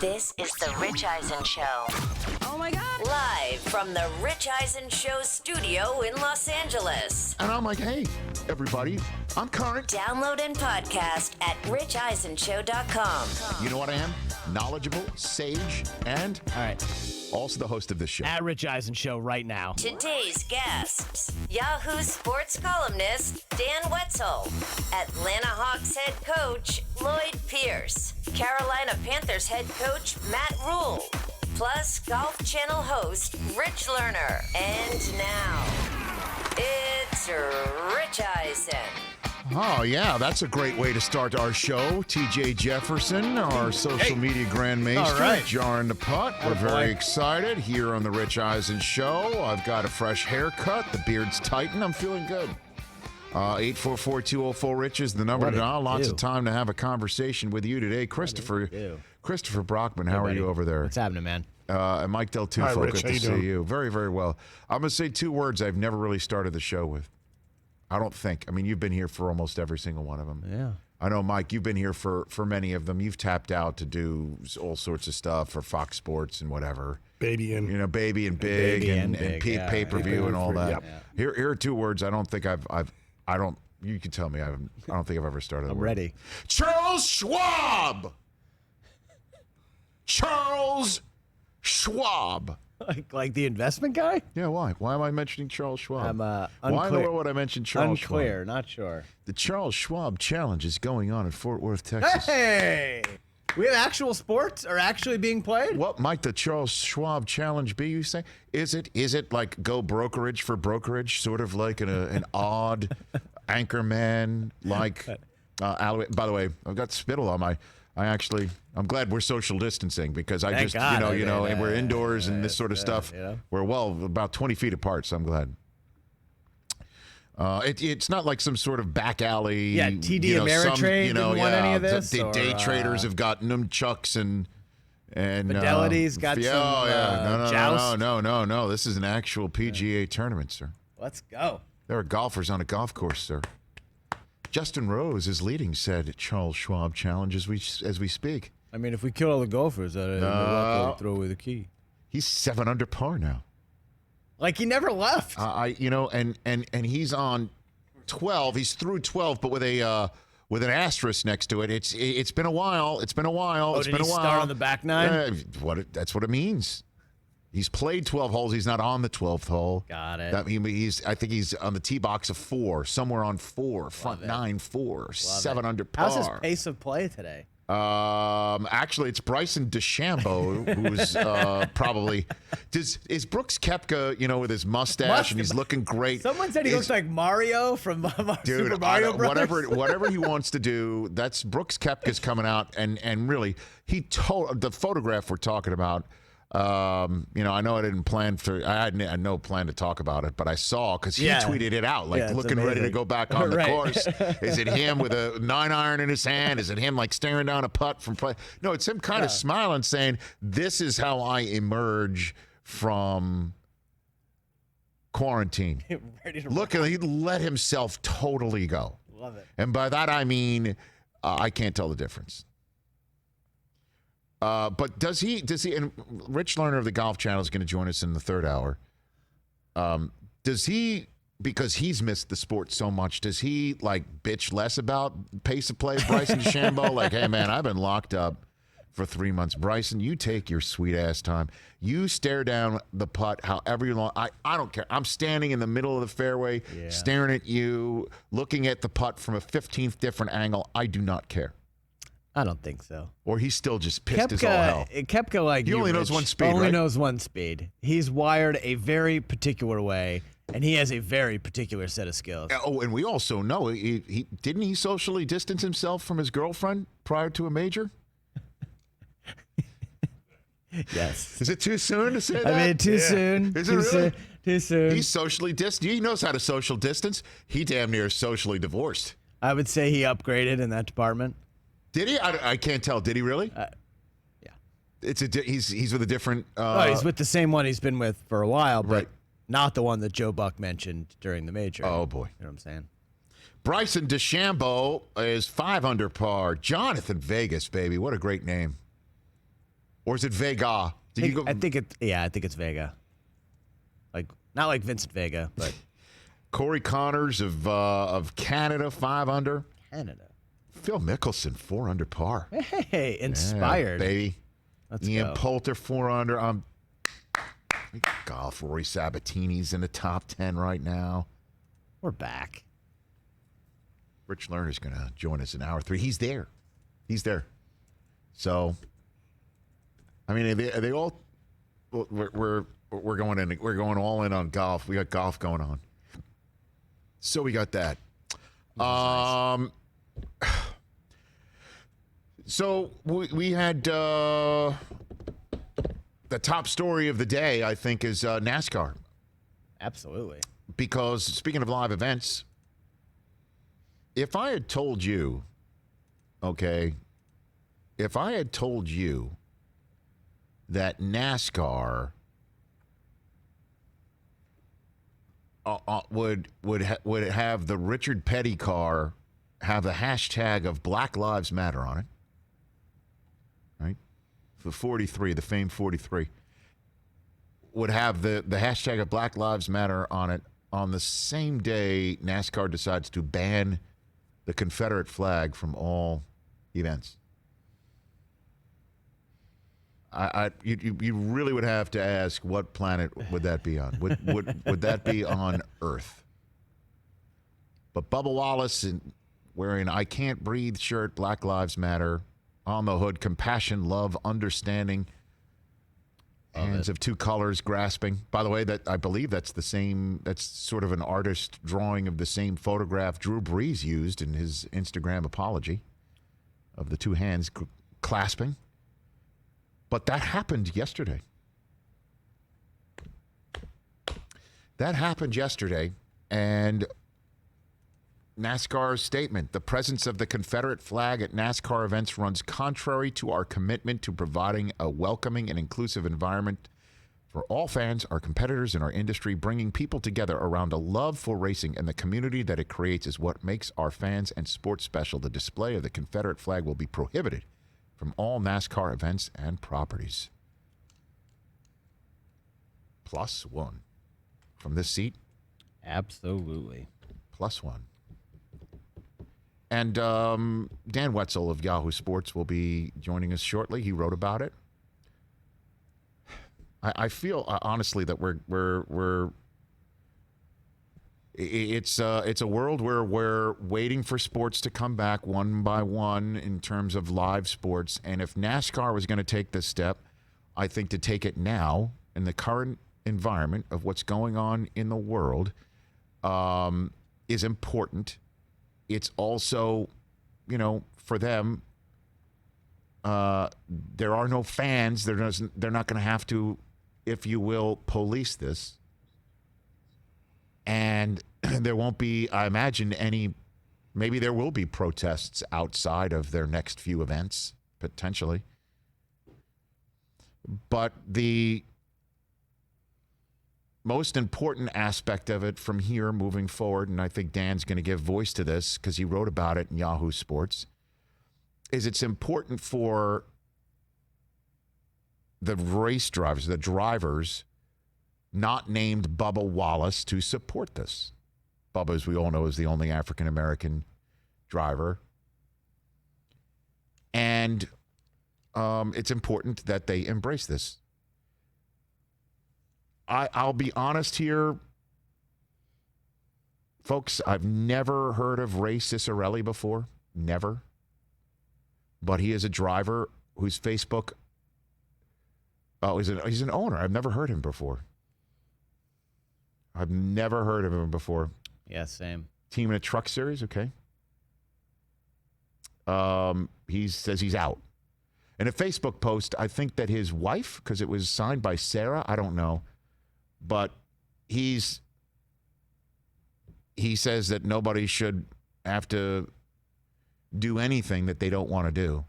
This is the Rich Eisen Show. Oh my God. Live from the Rich Eisen Show studio in Los Angeles. And I'm like, hey, everybody, I'm current. Download and podcast at richeisenshow.com. You know what I am? Knowledgeable, sage, and All right. also the host of this show. At Rich Eisen Show right now. Today's guests, Yahoo sports columnist Dan Wetzel, Atlanta Hawks head coach Lloyd Pierce, Carolina Panthers head coach Matt Rhule, plus Golf Channel host Rich Lerner. And now, it's Rich Eisen. Oh, yeah, that's a great way to start our show. TJ Jefferson, our social media grand maester, All right. jarring the putt. We're very excited here on the Rich Eisen Show. I've got a fresh haircut. The beard's tightened. I'm feeling good. 844-204-RICH is the number to dial. Lots of time to have a conversation with you today. Christopher Brockman, how are you over there? What's happening, man? And Mike Del Tufo, Hi, Rich. good How to you see doing? you. Very, very well. I'm going to say two words I've never really started the show with. I don't think. I mean, you've been here for almost every single one of them. Yeah. I know, Mike, you've been here for many of them. You've tapped out to do all sorts of stuff for Fox Sports and whatever. Baby and You know, Baby and Big Baby and, and Big, yeah. pay-per-view and all that. Yep. Here are two words I don't think you can tell me, I don't think I've ever started. I'm ready. Charles Schwab! Charles Schwab. Like the investment guy? Yeah, why? Why am I mentioning Charles Schwab? I'm Why unclear. would I mention Charles Unclear, Schwab? not sure. The Charles Schwab Challenge is going on in Fort Worth, Texas. Hey! We have actual sports are actually being played? What might the Charles Schwab Challenge be, you say? Is it like go brokerage for brokerage, sort of like an odd anchorman like by the way, I've got spittle on my I'm glad we're social distancing because I Thank just God. and we're indoors and this sort of stuff. yeah. We're about 20 feet apart, so I'm glad. It's not like some sort of back alley. Yeah, TD Ameritrade didn't want any of this, The day or, traders have got nunchucks and Fidelity's got some joust. No. This is an actual PGA tournament, sir. Let's go. There are golfers on a golf course, sir. Justin Rose is leading said Charles Schwab Challenge as we speak. I mean, if we kill all the golfers, I'd throw away the key. He's 7 under par now. Like he never left. And he's on 12. He's through 12, but with an asterisk next to it. It's been a while. It's been a while. Oh, It's did been he a while. start on the back nine? That's what it means. He's played 12 holes. He's not on the 12th hole. Got it. I think he's on the tee box of 4, somewhere on 4, front 9, 4, 7 under par. How's his pace of play today? Actually, it's Bryson DeChambeau who's probably. Is Brooks Koepka, with his mustache and he's looking great? Someone said he looks like Mario from Super Mario Brothers. whatever he wants to do. That's Brooks Koepka's coming out and really he told the photograph we're talking about. I know I didn't plan I had no plan to talk about it, but I saw because he tweeted it out, like looking ready to go back on the course. Is it him with a 9-iron in his hand? Is it him like staring down a putt from play? No, it's him kind of smiling, saying, "This is how I emerge from quarantine." Ready to Look, he let himself totally go. Love it. And by that I mean I can't tell the difference. But does he? And Rich Lerner of the Golf Channel is going to join us in the third hour. Does he, because he's missed the sport so much, does he like bitch less about pace of play, Bryson DeChambeau? Like, hey man, I've been locked up for 3 months. Bryson, you take your sweet ass time. You stare down the putt however long. I don't care. I'm standing in the middle of the fairway, staring at you, looking at the putt from a 15th different angle. I do not care. I don't think so. Or he's still just pissed as all hell. Koepka, like He only knows Rich, one speed, only right? knows one speed. He's wired a very particular way, and he has a very particular set of skills. Oh, and we also know he didn't he socially distance himself from his girlfriend prior to a major? Yes. Is it too soon to say that? I mean, too soon. Is it Too really? soon. Too soon. He's socially distanced. He knows how to social distance. He damn near is socially divorced. I would say he upgraded in that department. Did he? I can't tell. Did he really? Yeah. He's with a different. He's with the same one he's been with for a while, but Right. not the one that Joe Buck mentioned during the major. Oh boy. You know what I'm saying? Bryson DeChambeau is 5 under par. Jonathan Vegas, baby, what a great name. Or is it Vega? I think it's Vega. Like not like Vincent Vega, but Corey Connors of Canada, 5 under. Canada. Phil Mickelson, 4 under par. Hey, inspired. Yeah, baby. Let's Ian go. Poulter, 4 under. Golf. Rory Sabatini's in the top 10 right now. We're back. Rich Lerner's going to join us in hour 3. He's there. So, I mean, are they all? We're going in. We're going all in on golf. We got golf going on. So we got that. Nice. So we had the top story of the day, I think, is NASCAR. Absolutely. Because speaking of live events, if I had told you, if I had told you that NASCAR would have the Richard Petty car have a hashtag of Black Lives Matter on it, right? The 43, the famed 43, would have the hashtag of Black Lives Matter on it on the same day NASCAR decides to ban the Confederate flag from all events. You really would have to ask, what planet would that be on? Would that be on Earth? But Bubba Wallace wearing "I Can't Breathe" shirt, Black Lives Matter, on the hood, compassion, love, understanding, hands of 2 colors grasping. By the way, that I believe that's the same. That's sort of an artist drawing of the same photograph Drew Brees used in his Instagram apology of the 2 hands clasping. But that happened yesterday. And NASCAR's statement, the presence of the Confederate flag at NASCAR events runs contrary to our commitment to providing a welcoming and inclusive environment for all fans, our competitors, and our industry. Bringing people together around a love for racing and the community that it creates is what makes our fans and sports special. The display of the Confederate flag will be prohibited from all NASCAR events and properties. +1 from this seat. Absolutely. +1. And Dan Wetzel of Yahoo Sports will be joining us shortly. He wrote about it. I feel honestly that it's a world where we're waiting for sports to come back one by one in terms of live sports. And if NASCAR was going to take this step, I think to take it now in the current environment of what's going on in the world is important. It's also, for them, there are no fans. They're not going to have to, if you will, police this. And there won't be, I imagine, maybe there will be protests outside of their next few events, potentially. But the most important aspect of it from here moving forward, and I think Dan's going to give voice to this because he wrote about it in Yahoo Sports, is it's important for the race drivers, the drivers, not named Bubba Wallace, to support this. Bubba, as we all know, is the only African-American driver. And it's important that they embrace this. I'll be honest here, folks. I've never heard of Ray Cicerelli before. Never. But he is a driver whose Facebook... he's an owner. I've never heard him before. I've never heard of him before. Yeah, same. Team in a truck series, okay. He says he's out. In a Facebook post, I think that his wife, because it was signed by Sarah, I don't know, but he says that nobody should have to do anything that they don't want to do.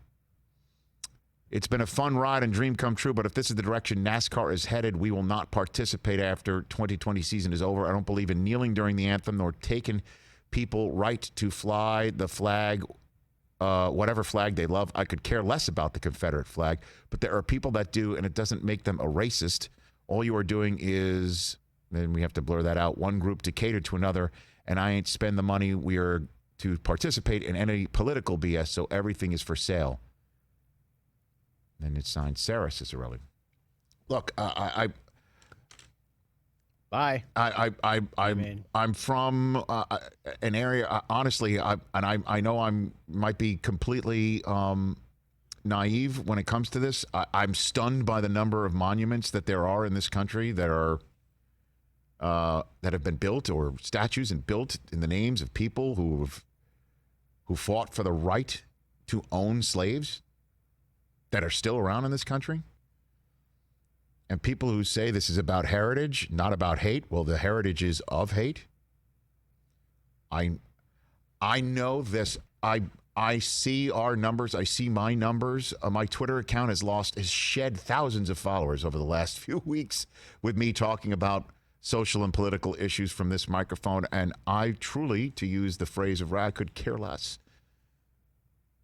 It's been a fun ride and dream come true, but if this is the direction NASCAR is headed, we will not participate after 2020 season is over. I don't believe in kneeling during the anthem nor taking people right to fly the flag whatever flag they love. I could care less about the Confederate flag, but there are people that do, and it doesn't make them a racist. All you are doing is, then we have to blur that out, one group to cater to another, and I ain't spend the money. We are to participate in any political BS, so everything is for sale. And it's signed Sarah Cicerelli. Look, Bye. I'm from an area. Honestly, I know I might be completely naive when it comes to this. I'm stunned by the number of monuments that there are in this country that are that have been built, or statues and built in the names of people who fought for the right to own slaves that are still around in this country. And people who say this is about heritage, not about hate. Well, the heritage is of hate. I know this. I see our numbers. I see my numbers. My Twitter account has shed thousands of followers over the last few weeks with me talking about social and political issues from this microphone. And I truly, to use the phrase of Rad, could care less.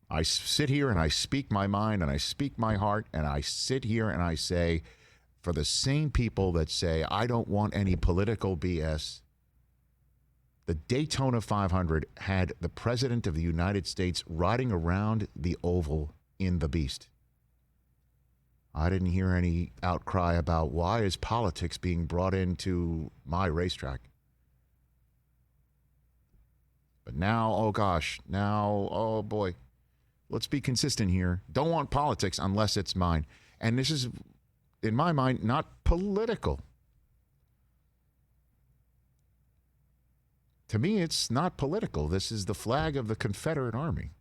I sit here and I speak my mind and I speak my heart, and I sit here and I say, for the same people that say, I don't want any political BS, the Daytona 500 had the President of the United States riding around the oval in the Beast. I didn't hear any outcry about why is politics being brought into my racetrack. But now, oh gosh, now, oh boy, let's be consistent here. Don't want politics unless it's mine. And this is, in my mind, not political. To me, it's not political. This is the flag of the Confederate Army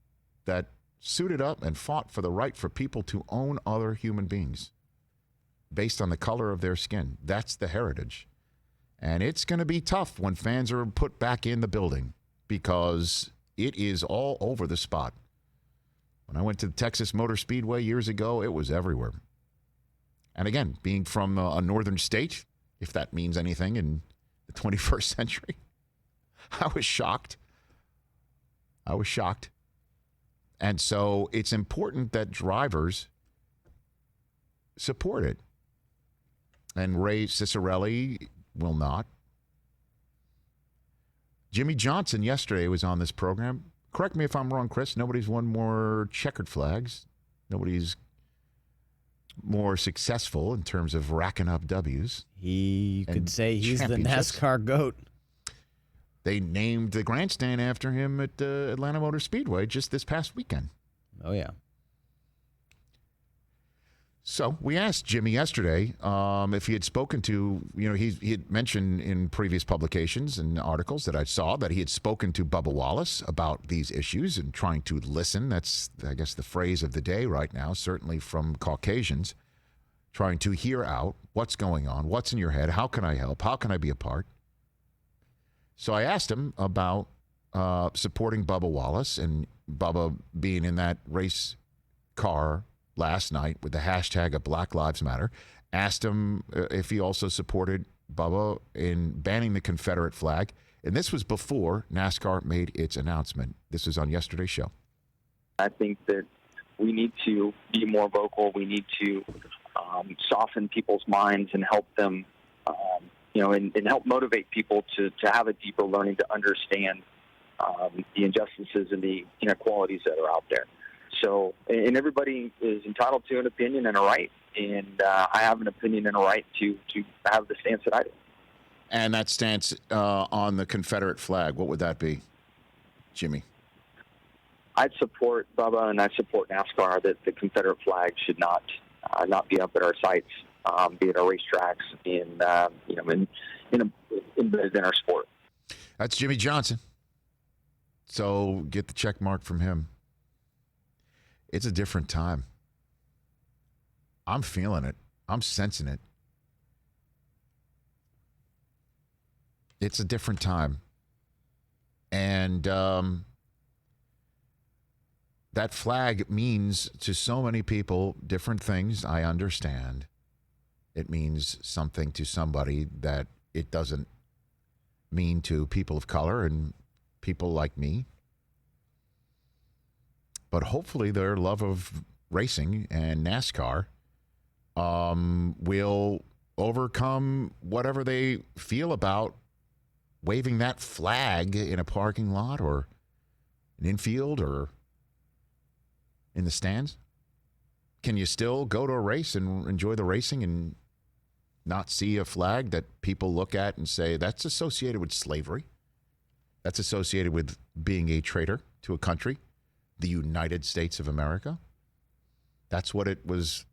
that suited up and fought for the right for people to own other human beings based on the color of their skin. That's the heritage. And it's going to be tough when fans are put back in the building, because it is all over the spot. When I went to the Texas Motor Speedway years ago, it was everywhere. And again, being from a northern state, if that means anything in the 21st century, I was shocked. And so it's important that drivers support it. And Ray Cicerelli will not. Jimmy Johnson yesterday was on this program. Correct me if I'm wrong, Chris. Nobody's won more checkered flags. Nobody's more successful in terms of racking up W's. You could say he's the NASCAR GOAT. They named the grandstand after him at Atlanta Motor Speedway just this past weekend. Oh, yeah. So we asked Jimmy yesterday if he had spoken to, he had mentioned in previous publications and articles that I saw that he had spoken to Bubba Wallace about these issues and trying to listen. That's, I guess, the phrase of the day right now, certainly from Caucasians, trying to hear out what's going on, what's in your head, how can I help, how can I be a part? So I asked him about supporting Bubba Wallace and Bubba being in that race car last night with the hashtag of Black Lives Matter. Asked him if he also supported Bubba in banning the Confederate flag. And this was before NASCAR made its announcement. This was on yesterday's show. I think that we need to be more vocal. We need to soften people's minds and help them and help motivate people to have a deeper learning to understand the injustices and the inequalities that are out there. So, and everybody is entitled to an opinion and a right, and I have an opinion and a right to have the stance that I do. And that stance on the Confederate flag, what would that be, Jimmy? I'd support Bubba and I support NASCAR that the Confederate flag should not be up at our sites, be it our racetracks, embedded in our sport. That's Jimmy Johnson. So get the check mark from him. It's a different time. I'm feeling it. I'm sensing it. It's a different time. And that flag means to so many people different things, I understand. It means something to somebody that it doesn't mean to people of color and people like me. But hopefully their love of racing and NASCAR will overcome whatever they feel about waving that flag in a parking lot or an infield or in the stands. Can you still go to a race and enjoy the racing and not see a flag that people look at and say that's associated with slavery? That's associated with being a traitor to a country, the United States of America. That's what it was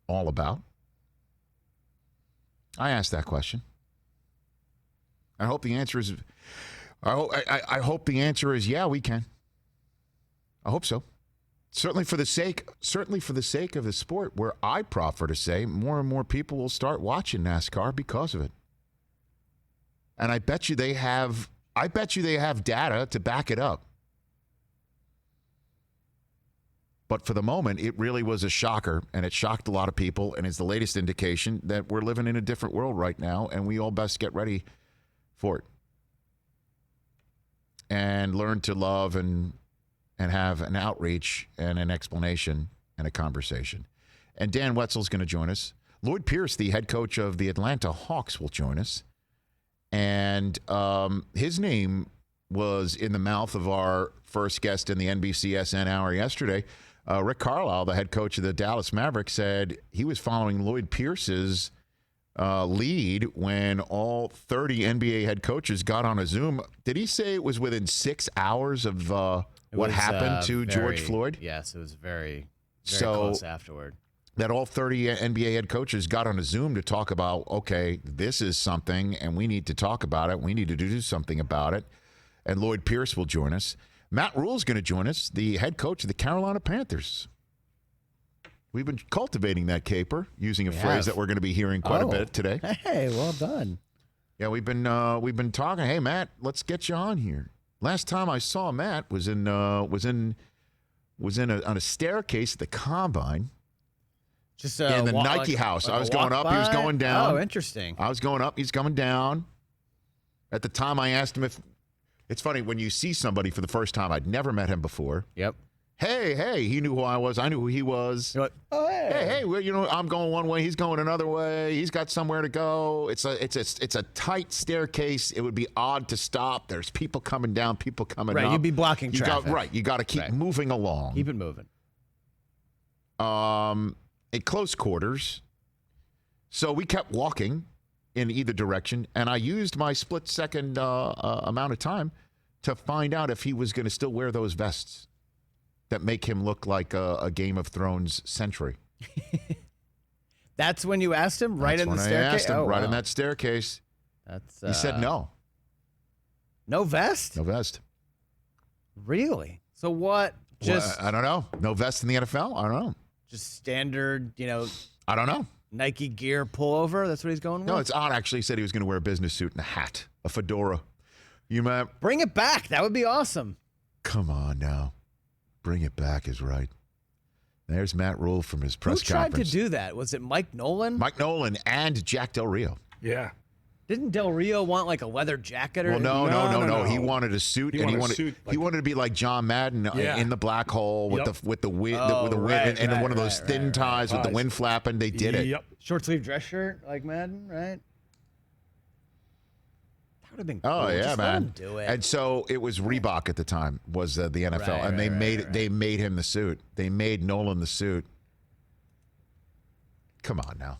all about. I asked that question. I hope the answer is. I hope the answer is yeah, we can. I hope so. Certainly for the sake of the sport, where I proffer to say more and more people will start watching NASCAR because of it. And I bet you they have data to back it up. But for the moment, it really was a shocker, and it shocked a lot of people, and it's the latest indication that we're living in a different world right now, and we all best get ready for it. And learn to love and have an outreach and an explanation and a conversation. And Dan Wetzel is going to join us. Lloyd Pierce, the head coach of the Atlanta Hawks, will join us. And his name was in the mouth of our first guest in the NBCSN hour yesterday. Rick Carlisle, the head coach of the Dallas Mavericks, said he was following Lloyd Pierce's lead when all 30 NBA head coaches got on a Zoom. Did he say it was within 6 hours of what happened to George Floyd? Yes, it was very close afterward. That all 30 NBA head coaches got on a Zoom to talk about, okay, this is something, and we need to talk about it. We need to do something about it. And Lloyd Pierce will join us. Matt Rhule is going to join us, the head coach of the Carolina Panthers. We've been cultivating that caper, using a phrase that we're going to be hearing quite a bit today. Hey, well done. Yeah, we've been talking. Hey, Matt, let's get you on here. Last time I saw Matt was on a staircase at the Combine. Just in the Nike house. I was going up, he was going down. Oh, interesting. I was going up, he's coming down. At the time, I asked him if. It's funny when you see somebody for the first time. I'd never met him before. Yep. Hey, he knew who I was. I knew who he was. You're like, oh, hey, well, I'm going one way. He's going another way. He's got somewhere to go. It's a tight staircase. It would be odd to stop. There's people coming down, people coming up. Right, you'd be blocking traffic. You got to keep moving along. Keep it moving. At close quarters. So we kept walking in either direction, and I used my split-second amount of time to find out if he was going to still wear those vests that make him look like a Game of Thrones sentry. That's when you asked him, right in the staircase? I asked him, right in that staircase. He said no. No vest? No vest. Really? So what? Just I don't know. No vest in the NFL? I don't know. Just standard, I don't know. Nike gear pullover? That's what he's going with? No, it's odd. Actually, he said he was going to wear a business suit and a hat, a fedora. You might bring it back. That would be awesome. Come on now. Bring it back is right. There's Matt Rhule from his press conference. Who tried to do that? Was it Mike Nolan? Mike Nolan and Jack Del Rio. Yeah. Didn't Del Rio want like a leather jacket or? Well, no. He wanted a suit, he wanted to be like John Madden in the black hole with the wind, and one of those thin ties with the wind flapping. They did it. Yep. Short sleeve dress shirt like Madden, right? That would have been cool. Oh yeah, just man. Let him do it. And so it was Reebok at the time was the NFL, and they made him the suit. They made Nolan the suit. Come on now.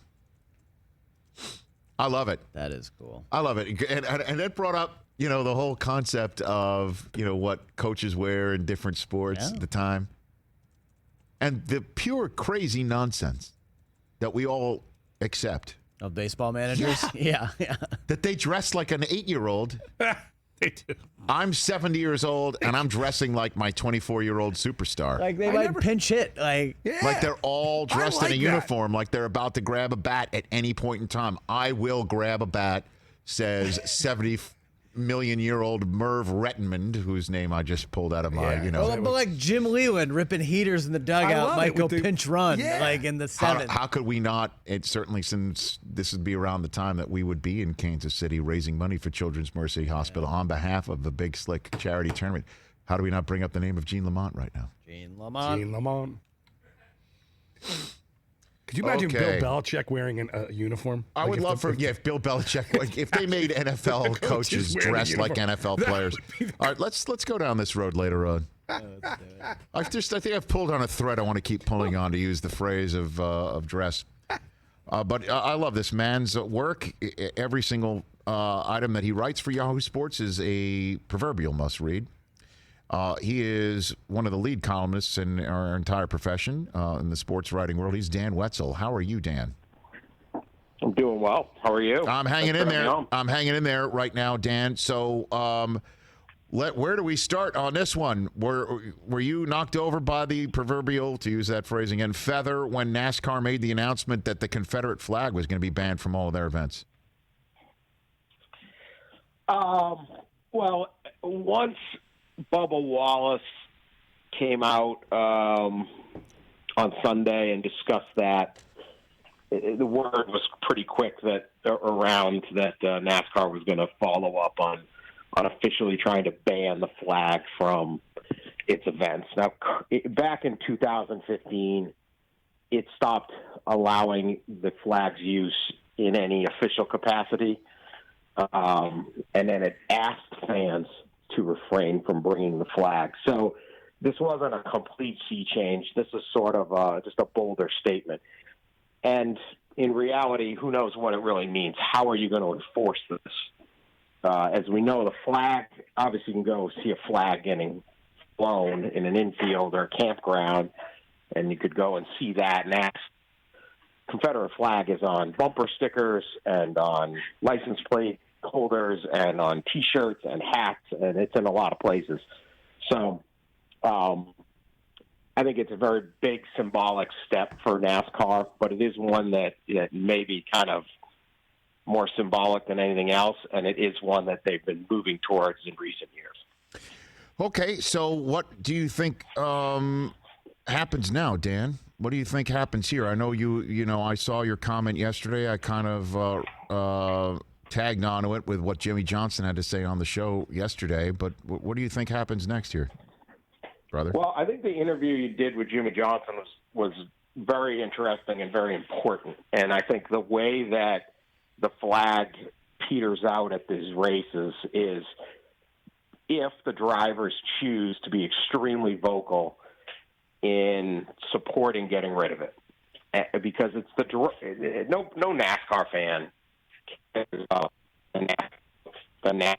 I love it. That is cool. I love it. And that brought up, the whole concept of, what coaches wear in different sports at the time. And the pure crazy nonsense that we all accept. Of baseball managers? Yeah. That they dress like an 8-year-old. They do. I'm 70 years old, and I'm dressing like my 24-year-old superstar. Like they might pinch hit. Like they're all dressed in a uniform, like they're about to grab a bat at any point in time. I will grab a bat, says million-year-old Merv Rettenmund, whose name I just pulled out of my, Well, but like Jim Leland ripping heaters in the dugout might go pinch run, like in the seventh. How could we not? It certainly, since this would be around the time that we would be in Kansas City raising money for Children's Mercy Hospital on behalf of the Big Slick charity tournament. How do we not bring up the name of Gene Lamont right now? Gene Lamont. Could you imagine Bill Belichick wearing a uniform? I would love if Bill Belichick, if they made NFL coaches dressed like NFL players. All right, let's go down this road later on. I think I've pulled on a thread I want to keep pulling on, to use the phrase of dress. But I love this man's work. Every single item that he writes for Yahoo Sports is a proverbial must-read. He is one of the lead columnists in our entire profession in the sports writing world. He's Dan Wetzel. How are you, Dan? I'm doing well. How are you? I'm hanging in there. I'm hanging in there right now, Dan. So where do we start on this one? Were you knocked over by the proverbial, to use that phrase again, feather when NASCAR made the announcement that the Confederate flag was going to be banned from all of their events? Well, once Bubba Wallace came out on Sunday and discussed that, the word was pretty quick that NASCAR was going to follow up on officially trying to ban the flag from its events. Now, back in 2015, it stopped allowing the flag's use in any official capacity, and then it asked fans to refrain from bringing the flag. So this wasn't a complete sea change. This is sort of just a bolder statement. And in reality, who knows what it really means? How are you going to enforce this? As we know, the flag, obviously you can go see a flag getting flown in an infield or a campground, and you could go and see that. And that Confederate flag is on bumper stickers and on license plate holders and on T-shirts and hats, and it's in a lot of places. So I think it's a very big symbolic step for NASCAR, but it is one that may be kind of more symbolic than anything else, and it is one that they've been moving towards in recent years. Okay, so what do you think happens now, Dan? What do you think happens here? I know I saw your comment yesterday. I kind of tagged onto it with what Jimmy Johnson had to say on the show yesterday, but what do you think happens next here, brother? Well, I think the interview you did with Jimmy Johnson was very interesting and very important, and I think the way that the flag peters out at these races is if the drivers choose to be extremely vocal in supporting getting rid of it, because it's no NASCAR fan cares about the NASCAR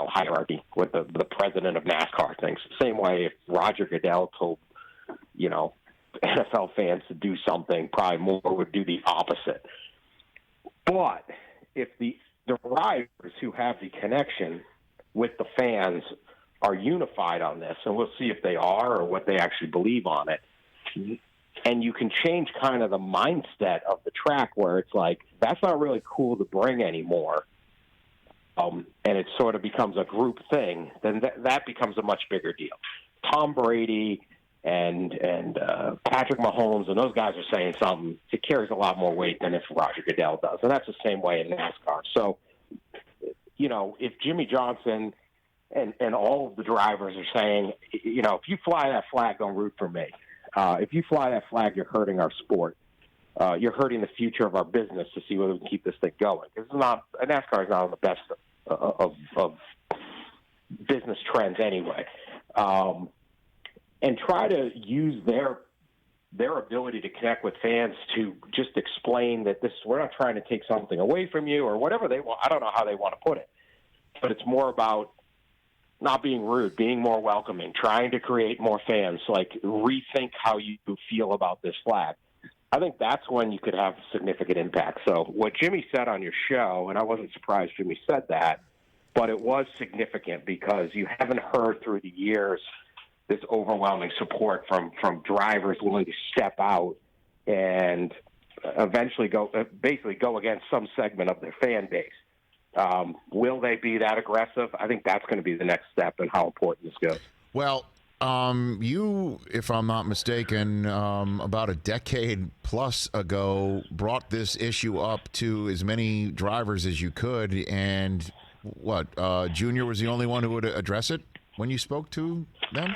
hierarchy, what the president of NASCAR thinks. Same way if Roger Goodell told NFL fans to do something, probably more would do the opposite. But if the drivers who have the connection with the fans are unified on this, and we'll see if they are or what they actually believe on it, and you can change kind of the mindset of the track where it's like, that's not really cool to bring anymore, and it sort of becomes a group thing, then that becomes a much bigger deal. Tom Brady and Patrick Mahomes and those guys are saying something, it carries a lot more weight than if Roger Goodell does. And that's the same way in NASCAR. So, if Jimmy Johnson and all of the drivers are saying, if you fly that flag, don't root for me. If you fly that flag, you're hurting our sport. You're hurting the future of our business to see whether we can keep this thing going. NASCAR is not on the best of business trends anyway. And try to use their ability to connect with fans to just explain that we're not trying to take something away from you or whatever they want. I don't know how they want to put it, but it's more about not being rude, being more welcoming, trying to create more fans, like rethink how you feel about this flag. I think that's when you could have significant impact. So what Jimmy said on your show, and I wasn't surprised Jimmy said that, but it was significant because you haven't heard through the years this overwhelming support from drivers willing to step out and eventually go against some segment of their fan base. Will they be that aggressive? I think that's going to be the next step in how important this goes. Well, you, if I'm not mistaken, about a decade plus ago, brought this issue up to as many drivers as you could, and Junior was the only one who would address it when you spoke to them?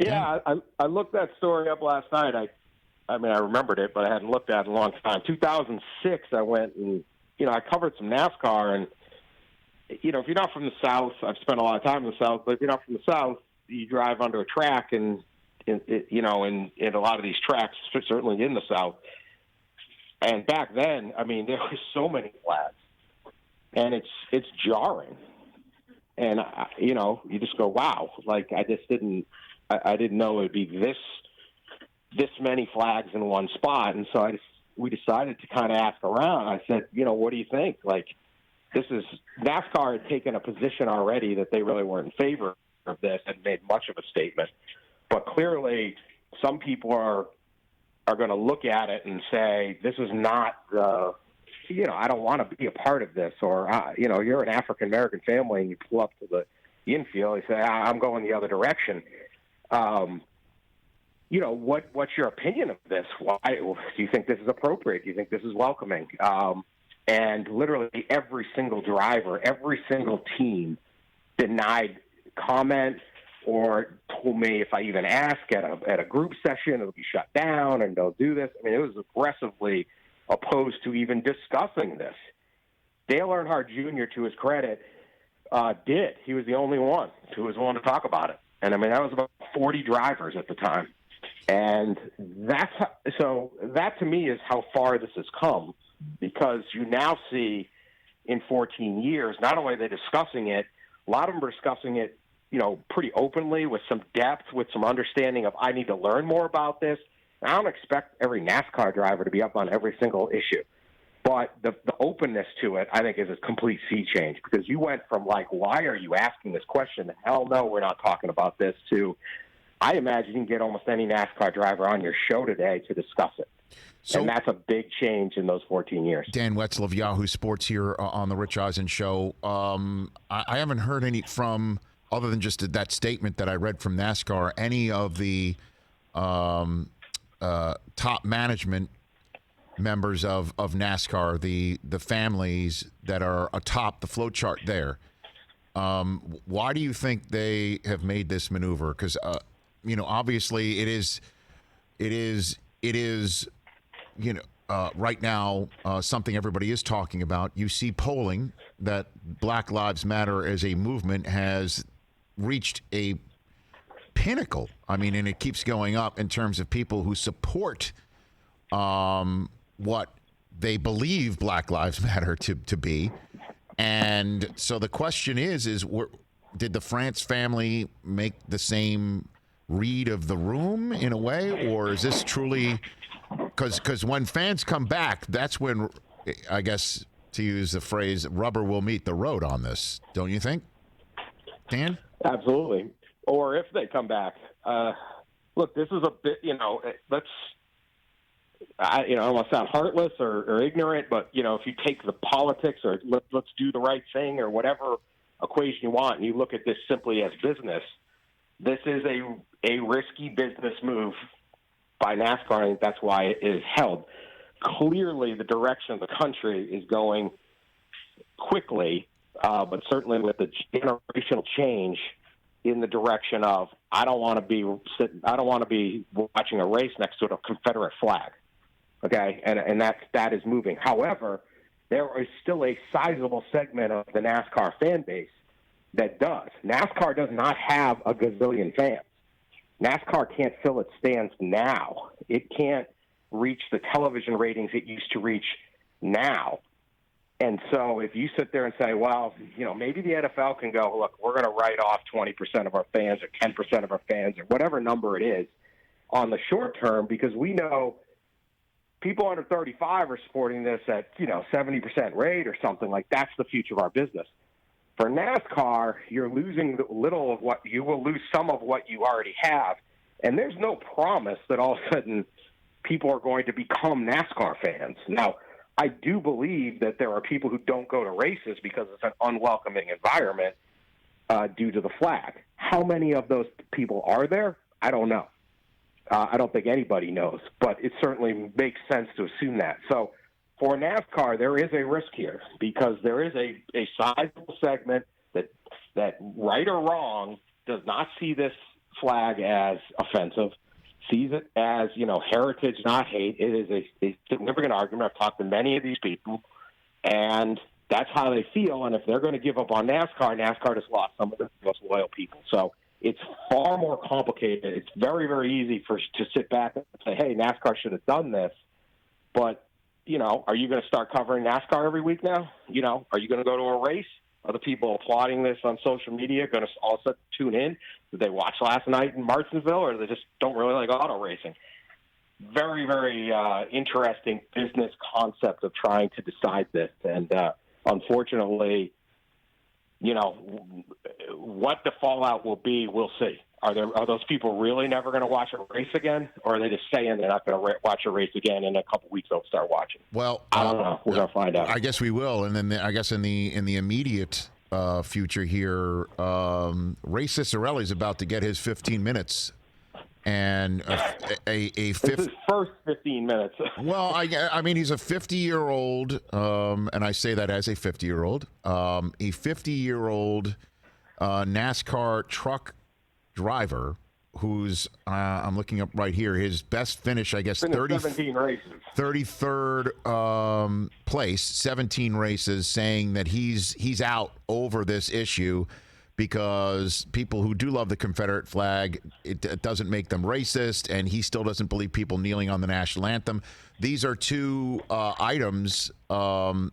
Yeah, I looked that story up last night. I mean, I remembered it, but I hadn't looked at it in a long time. 2006, I went and, I covered some NASCAR, and, if you're not from the South, I've spent a lot of time in the South, but if you're not from the South, you drive under a track, and in a lot of these tracks, certainly in the South. And back then, I mean, there were so many flags, and it's jarring. And you just go, wow! Like I didn't know it would be this many flags in one spot. And so we decided to kind of ask around. I said, what do you think? Like, NASCAR had taken a position already that they really weren't in favor of this and made much of a statement. But clearly, some people are going to look at it and say, this is not I don't want to be a part of this. Or, you're an African-American family and you pull up to the infield, you say, I'm going the other direction. What's your opinion of this? Why do you think this is appropriate? Do you think this is welcoming? And literally every single driver, every single team denied comment or told me if I even ask at a group session, it'll be shut down and they'll do this. I mean, it was aggressively opposed to even discussing this. Dale Earnhardt Jr., to his credit, did. He was the only one who was willing to talk about it. And I mean, that was about 40 drivers at the time. And that to me is how far this has come, because you now see in 14 years, not only are they discussing it, a lot of them are discussing it, pretty openly with some depth, with some understanding of, I need to learn more about this. And I don't expect every NASCAR driver to be up on every single issue. But the openness to it, I think, is a complete sea change, because you went from like, why are you asking this question? Hell no, we're not talking about this, to I imagine you can get almost any NASCAR driver on your show today to discuss it. And that's a big change in those 14 years. Dan Wetzel of Yahoo Sports here on the Rich Eisen Show. I haven't heard any from, other than just that statement that I read from NASCAR, any of the top management members of NASCAR, the families that are atop the flow chart there. Why do you think they have made this maneuver? Because obviously it is right now something everybody is talking about. You see polling that Black Lives Matter as a movement has reached a pinnacle. I mean, and it keeps going up in terms of people who support what they believe Black Lives Matter to be. And so the question is did the France family make the same read of the room in a way, or is this truly, because when fans come back, that's when, I guess, to use the phrase, rubber will meet the road on this, don't you think, Dan? Absolutely. Or if they come back. Look, this is a bit, I don't want to sound heartless or ignorant, but, if you take the politics or let's do the right thing or whatever equation you want, and you look at this simply as business, this is a risky business move by NASCAR. I think that's why it is held. Clearly, the direction of the country is going quickly, but certainly with the generational change in the direction of, I don't want to be watching a race next to a Confederate flag. Okay, and that is moving. However, there is still a sizable segment of the NASCAR fan base that does. NASCAR does not have a gazillion fans. NASCAR can't fill its stands now. It can't reach the television ratings it used to reach now. And so if you sit there and say, well, maybe the NFL can go, look, we're going to write off 20% of our fans or 10% of our fans or whatever number it is on the short term, because we know people under 35 are supporting this at, 70% rate or something like that's the future of our business. For NASCAR, you're losing little of what you will lose, some of what you already have. And there's no promise that all of a sudden people are going to become NASCAR fans. Now, I do believe that there are people who don't go to races because it's an unwelcoming environment due to the flag. How many of those people are there? I don't know. I don't think anybody knows, but it certainly makes sense to assume that. So for NASCAR, there is a risk here because there is a sizable segment that, right or wrong, does not see this flag as offensive, sees it as, heritage, not hate. It is a significant argument. I've talked to many of these people, and that's how they feel. And if they're going to give up on NASCAR just lost some of the most loyal people. So it's far more complicated. It's very, very easy to sit back and say, hey, NASCAR should have done this. But, are you going to start covering NASCAR every week now? Are you going to go to a race? Are the people applauding this on social media going to also tune in? Did they watch last night in Martinsville, or they just don't really like auto racing? Very, very interesting business concept of trying to decide this. And unfortunately, what the fallout will be, we'll see. Are those people really never going to watch a race again, or are they just saying they're not going to watch a race again, and in a couple weeks they'll start watching? Well, I don't know. We're going to find out. I guess we will, and then I guess in the immediate future here, Ray Ciccarelli is about to get his 15 minutes, and a fifth. His first 15 minutes. Well, I mean he's a 50-year-old, and I say that as a 50-year-old, a 50-year-old NASCAR truck driver who's I'm looking up right here. His best finish, I guess, 17 races. 33rd place, 17 races, saying that he's out over this issue because people who do love the Confederate flag, it doesn't make them racist, and he still doesn't believe people kneeling on the national anthem. These are two items that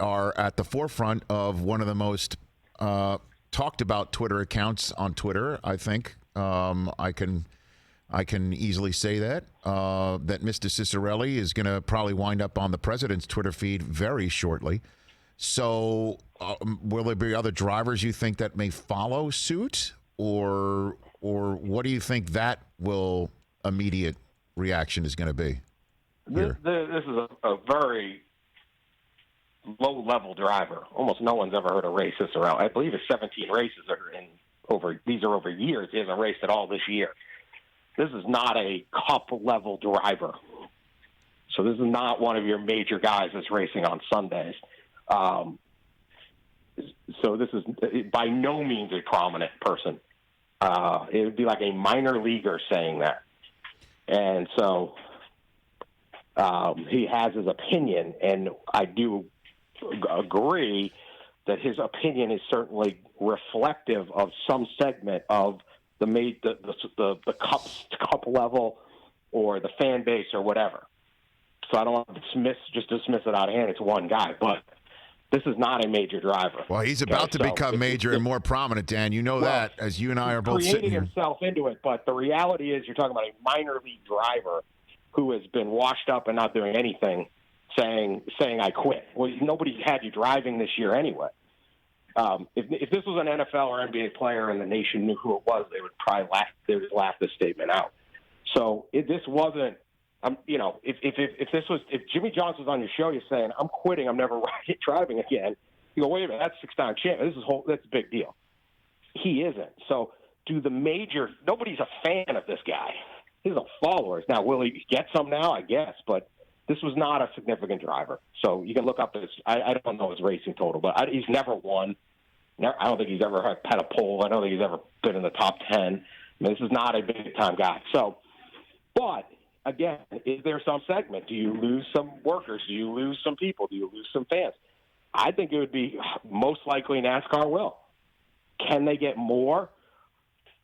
are at the forefront of one of the most talked about Twitter accounts on Twitter. I think I can easily say that Mr. Ciccarelli is going to probably wind up on the president's Twitter feed very shortly. So will there be other drivers you think that may follow suit, or what do you think that immediate reaction is going to be? This is a very low-level driver. Almost no one's ever heard of Ray Ciccarelli. I believe it's 17 races these are over years. He hasn't raced at all this year. This is not a cup-level driver. So this is not one of your major guys that's racing on Sundays. So this is by no means a prominent person. It would be like a minor leaguer saying that. And so he has his opinion, and I do agree that his opinion is certainly reflective of some segment of the cup level or the fan base or whatever. So I don't want to dismiss it out of hand. It's one guy, but this is not a major driver. Well, he's about to become major and more prominent, Dan. You know that, as you and I are both sitting here. Creating himself into it, but the reality is you're talking about a minor league driver who has been washed up and not doing anything, saying I quit. Well, nobody had you driving this year anyway. If this was an NFL or NBA player and the nation knew who it was, they would probably laugh this statement out. So this wasn't. If Jimmy Johnson's on your show, you're saying I'm quitting, I'm never driving again. You go, wait a minute, that's 6-time champion. That's a big deal. He isn't. So nobody's a fan of this guy. He's a follower. Now, will he get some now? I guess, but this was not a significant driver. So you can look up I don't know his racing total, but he's never won. I don't think he's ever had a pole. I don't think he's ever been in the top 10. I mean, this is not a big-time guy. So, but again, is there some segment? Do you lose some workers? Do you lose some people? Do you lose some fans? I think it would be most likely NASCAR will. Can they get more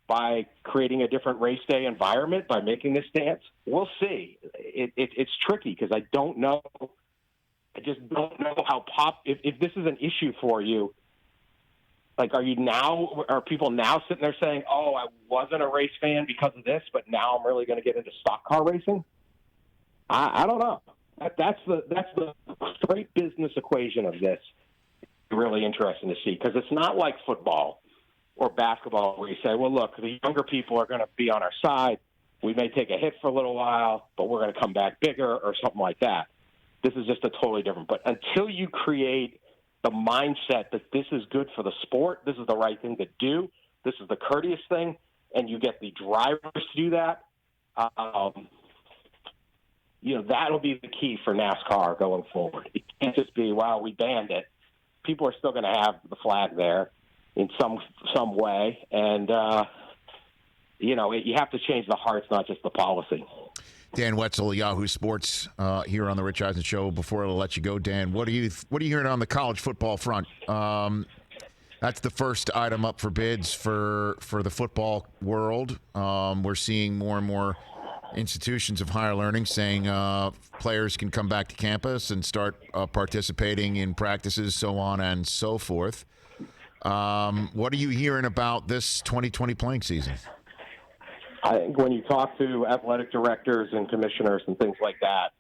by creating a different race day environment, by making this stance? We'll see. It's tricky because I don't know. I just don't know how if this is an issue for you. Like, are people now sitting there saying, "Oh, I wasn't a race fan because of this, but now I'm really going to get into stock car racing"? I don't know. That's the straight business equation of this. Really interesting to see, because it's not like football or basketball where you say, "Well, look, the younger people are going to be on our side. We may take a hit for a little while, but we're going to come back bigger," or something like that. This is just a totally different. But until you create the mindset that this is good for the sport, this is the right thing to do, this is the courteous thing, and you get the drivers to do that, that'll be the key for NASCAR going forward. It can't just be, well, we banned it. People are still going to have the flag there in some way, and you have to change the hearts, not just the policy. Dan Wetzel, Yahoo Sports, here on the Rich Eisen Show. Before I let you go, Dan, what are you hearing on the college football front? That's the first item up for bids for the football world. We're seeing more and more institutions of higher learning saying players can come back to campus and start participating in practices, so on and so forth. What are you hearing about this 2020 playing season? I think when you talk to athletic directors and commissioners and things like that,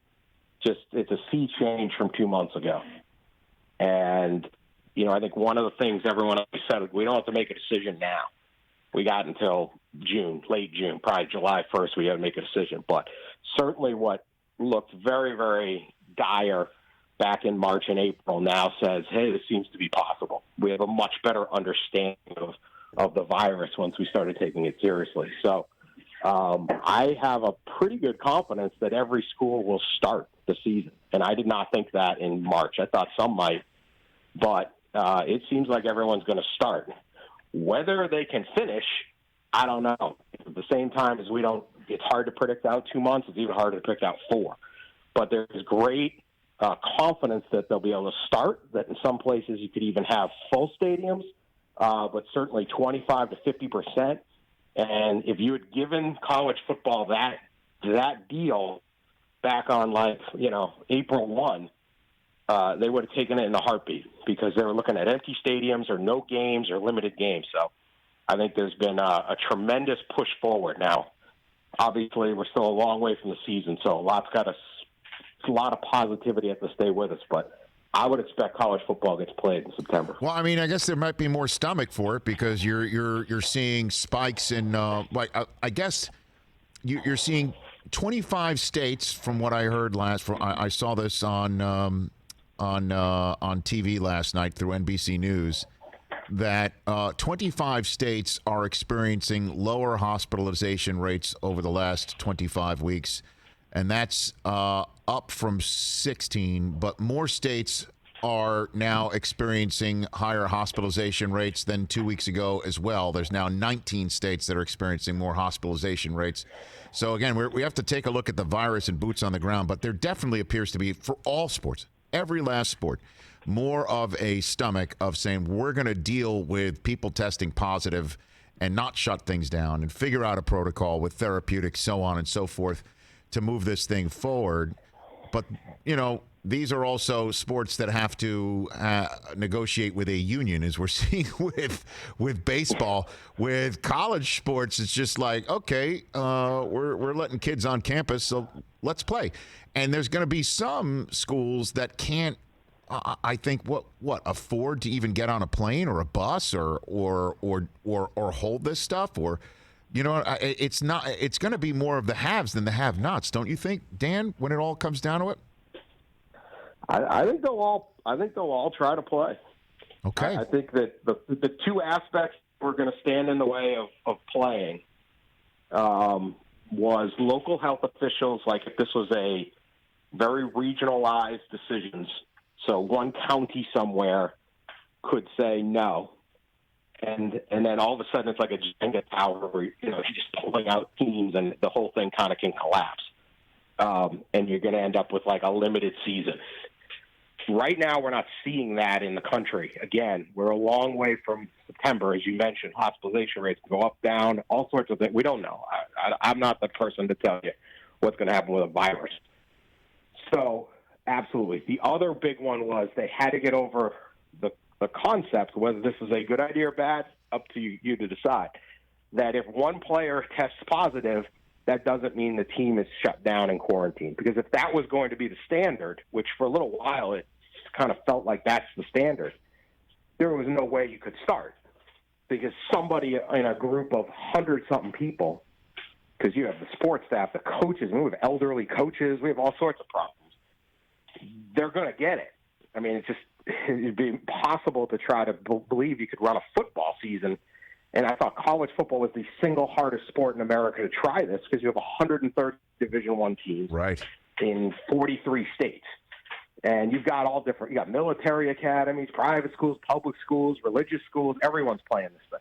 it's a sea change from 2 months ago. And, I think one of the things everyone always said, we don't have to make a decision now. We got until June, late June, probably July 1st, we had to make a decision. But certainly what looked very, very dire back in March and April now says, hey, this seems to be possible. We have a much better understanding of the virus once we started taking it seriously. So I have a pretty good confidence that every school will start the season. And I did not think that in March. I thought some might, but it seems like everyone's going to start. Whether they can finish, I don't know. At the same time as it's hard to predict out 2 months. It's even harder to predict out 4. But there's great confidence that they'll be able to start, that in some places you could even have full stadiums, but certainly 25 to 50%. And if you had given college football that deal back on April 1, they would have taken it in a heartbeat because they were looking at empty stadiums or no games or limited games. So I think there's been a tremendous push forward. Now, obviously, we're still a long way from the season, so a lot of positivity has to stay with us. But I would expect college football gets played in September. Well, I mean, I guess there might be more stomach for it because you're seeing spikes in I guess you're seeing 25 states from what I heard I saw this on TV last night through NBC News that 25 states are experiencing lower hospitalization rates over the last 25 weeks. And that's up from 16, but more states are now experiencing higher hospitalization rates than 2 weeks ago as well. There's now 19 states that are experiencing more hospitalization rates. So, again, we have to take a look at the virus and boots on the ground, but there definitely appears to be, for all sports, every last sport, more of a stomach of saying we're going to deal with people testing positive and not shut things down and figure out a protocol with therapeutics, so on and so forth, to move this thing forward. But, these are also sports that have to negotiate with a union, as we're seeing with baseball. With college sports, it's just like, okay, we're letting kids on campus, so let's play. And there's going to be some schools that can't, I think, what afford to even get on a plane or a bus or hold this stuff, or it's going to be more of the haves than the have-nots, don't you think, Dan? When it all comes down to it, I think they'll all try to play. Okay. I think that the two aspects were going to stand in the way of playing was local health officials. Like if this was a very regionalized decisions, so one county somewhere could say no. And then all of a sudden it's like a Jenga tower where you're just pulling out teams and the whole thing kind of can collapse. And you're going to end up with like a limited season. Right now we're not seeing that in the country. Again, we're a long way from September. As you mentioned, hospitalization rates go up, down, all sorts of things. We don't know. I'm not the person to tell you what's going to happen with a virus. So, absolutely. The other big one was they had to get over the concept, whether this is a good idea or bad, up to you to decide, that if one player tests positive, that doesn't mean the team is shut down and quarantined. Because if that was going to be the standard, which for a little while it kind of felt like that's the standard, there was no way you could start. Because somebody in a group of 100-something people, because you have the sports staff, the coaches, we have elderly coaches, we have all sorts of problems. they're going to get it. I mean, it'd be impossible to try to believe you could run a football season. And I thought college football was the single hardest sport in America to try this because you have 130 Division I teams in 43 states. And you've got all different – you got military academies, private schools, public schools, religious schools. Everyone's playing this thing.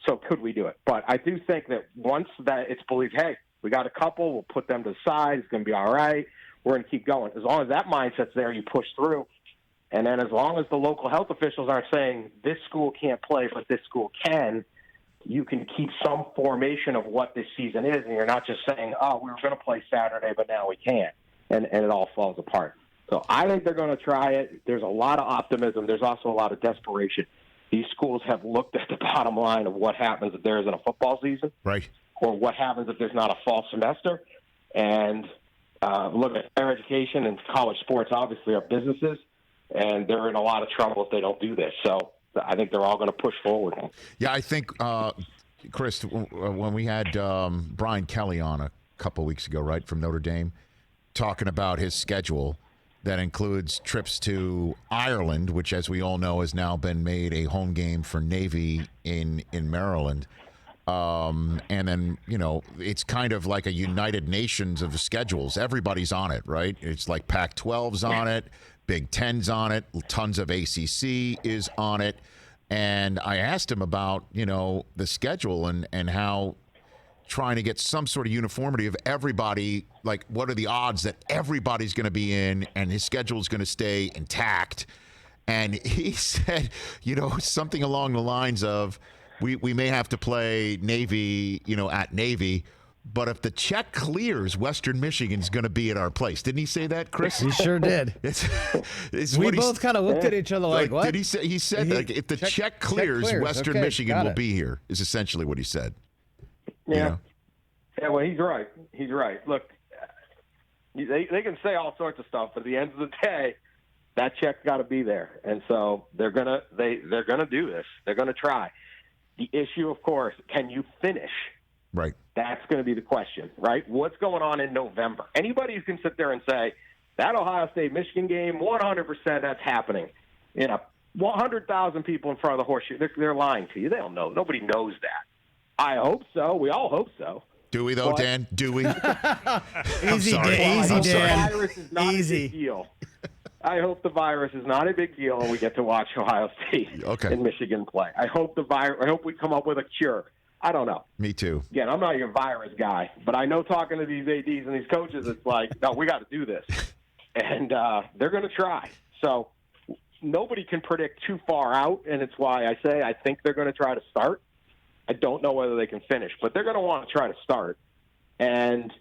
So could we do it? But I do think that once that it's believed, hey, we got a couple, we'll put them to the side, it's going to be all right, we're going to keep going. As long as that mindset's there, you push through. And then as long as the local health officials aren't saying this school can't play but this school can, you can keep some formation of what this season is, and you're not just saying, oh, we were going to play Saturday, but now we can't, and it all falls apart. So I think they're going to try it. There's a lot of optimism. There's also a lot of desperation. These schools have looked at the bottom line of what happens if there isn't a football season, or what happens if there's not a fall semester. And look at higher education and college sports obviously are businesses, and they're in a lot of trouble if they don't do this. So I think they're all going to push forward. Yeah, I think, Chris, when we had Brian Kelly on a couple weeks ago, right, from Notre Dame, talking about his schedule that includes trips to Ireland, which, as we all know, has now been made a home game for Navy in Maryland. And then, you know, it's kind of like a United Nations of schedules. Everybody's on it, right? It's like Pac-12's on it, Big Ten's on it, tons of ACC is on it. And I asked him about, you know, the schedule and how trying to get some sort of uniformity of everybody, like what are the odds that everybody's going to be in and his schedule is going to stay intact. And he said, you know, something along the lines of, we may have to play Navy, you know, at Navy, but if the check clears, Western Michigan's going to be at our place. Didn't he say that, Chris? He sure did. We both kind of looked at each other like, what? Did he say? He said, like, if the check clears, Western Michigan will be here, is essentially what he said. Yeah. You know? Yeah, well, he's right. He's right. Look, they can say all sorts of stuff, but at the end of the day, that check's got to be there. And so they're gonna do this. They're gonna try. The issue, of course, can you finish? Right. That's going to be the question, right? What's going on in November? Anybody who can sit there and say, that Ohio State-Michigan game, 100% that's happening. You know, 100,000 people in front of the horseshoe. They're lying to you. They don't know. Nobody knows that. I hope so. We all hope so. Do we, though, but, Dan? Do we? Easy, Dan. The virus is not a big deal. I hope the virus is not a big deal and we get to watch Ohio State and Michigan play. I hope we come up with a cure. I don't know. Me too. Again, I'm not your virus guy, but I know talking to these ADs and these coaches, it's like, no, we got to do this. And they're going to try. So nobody can predict too far out, and it's why I say I think they're going to try to start. I don't know whether they can finish, but they're going to want to try to start. And,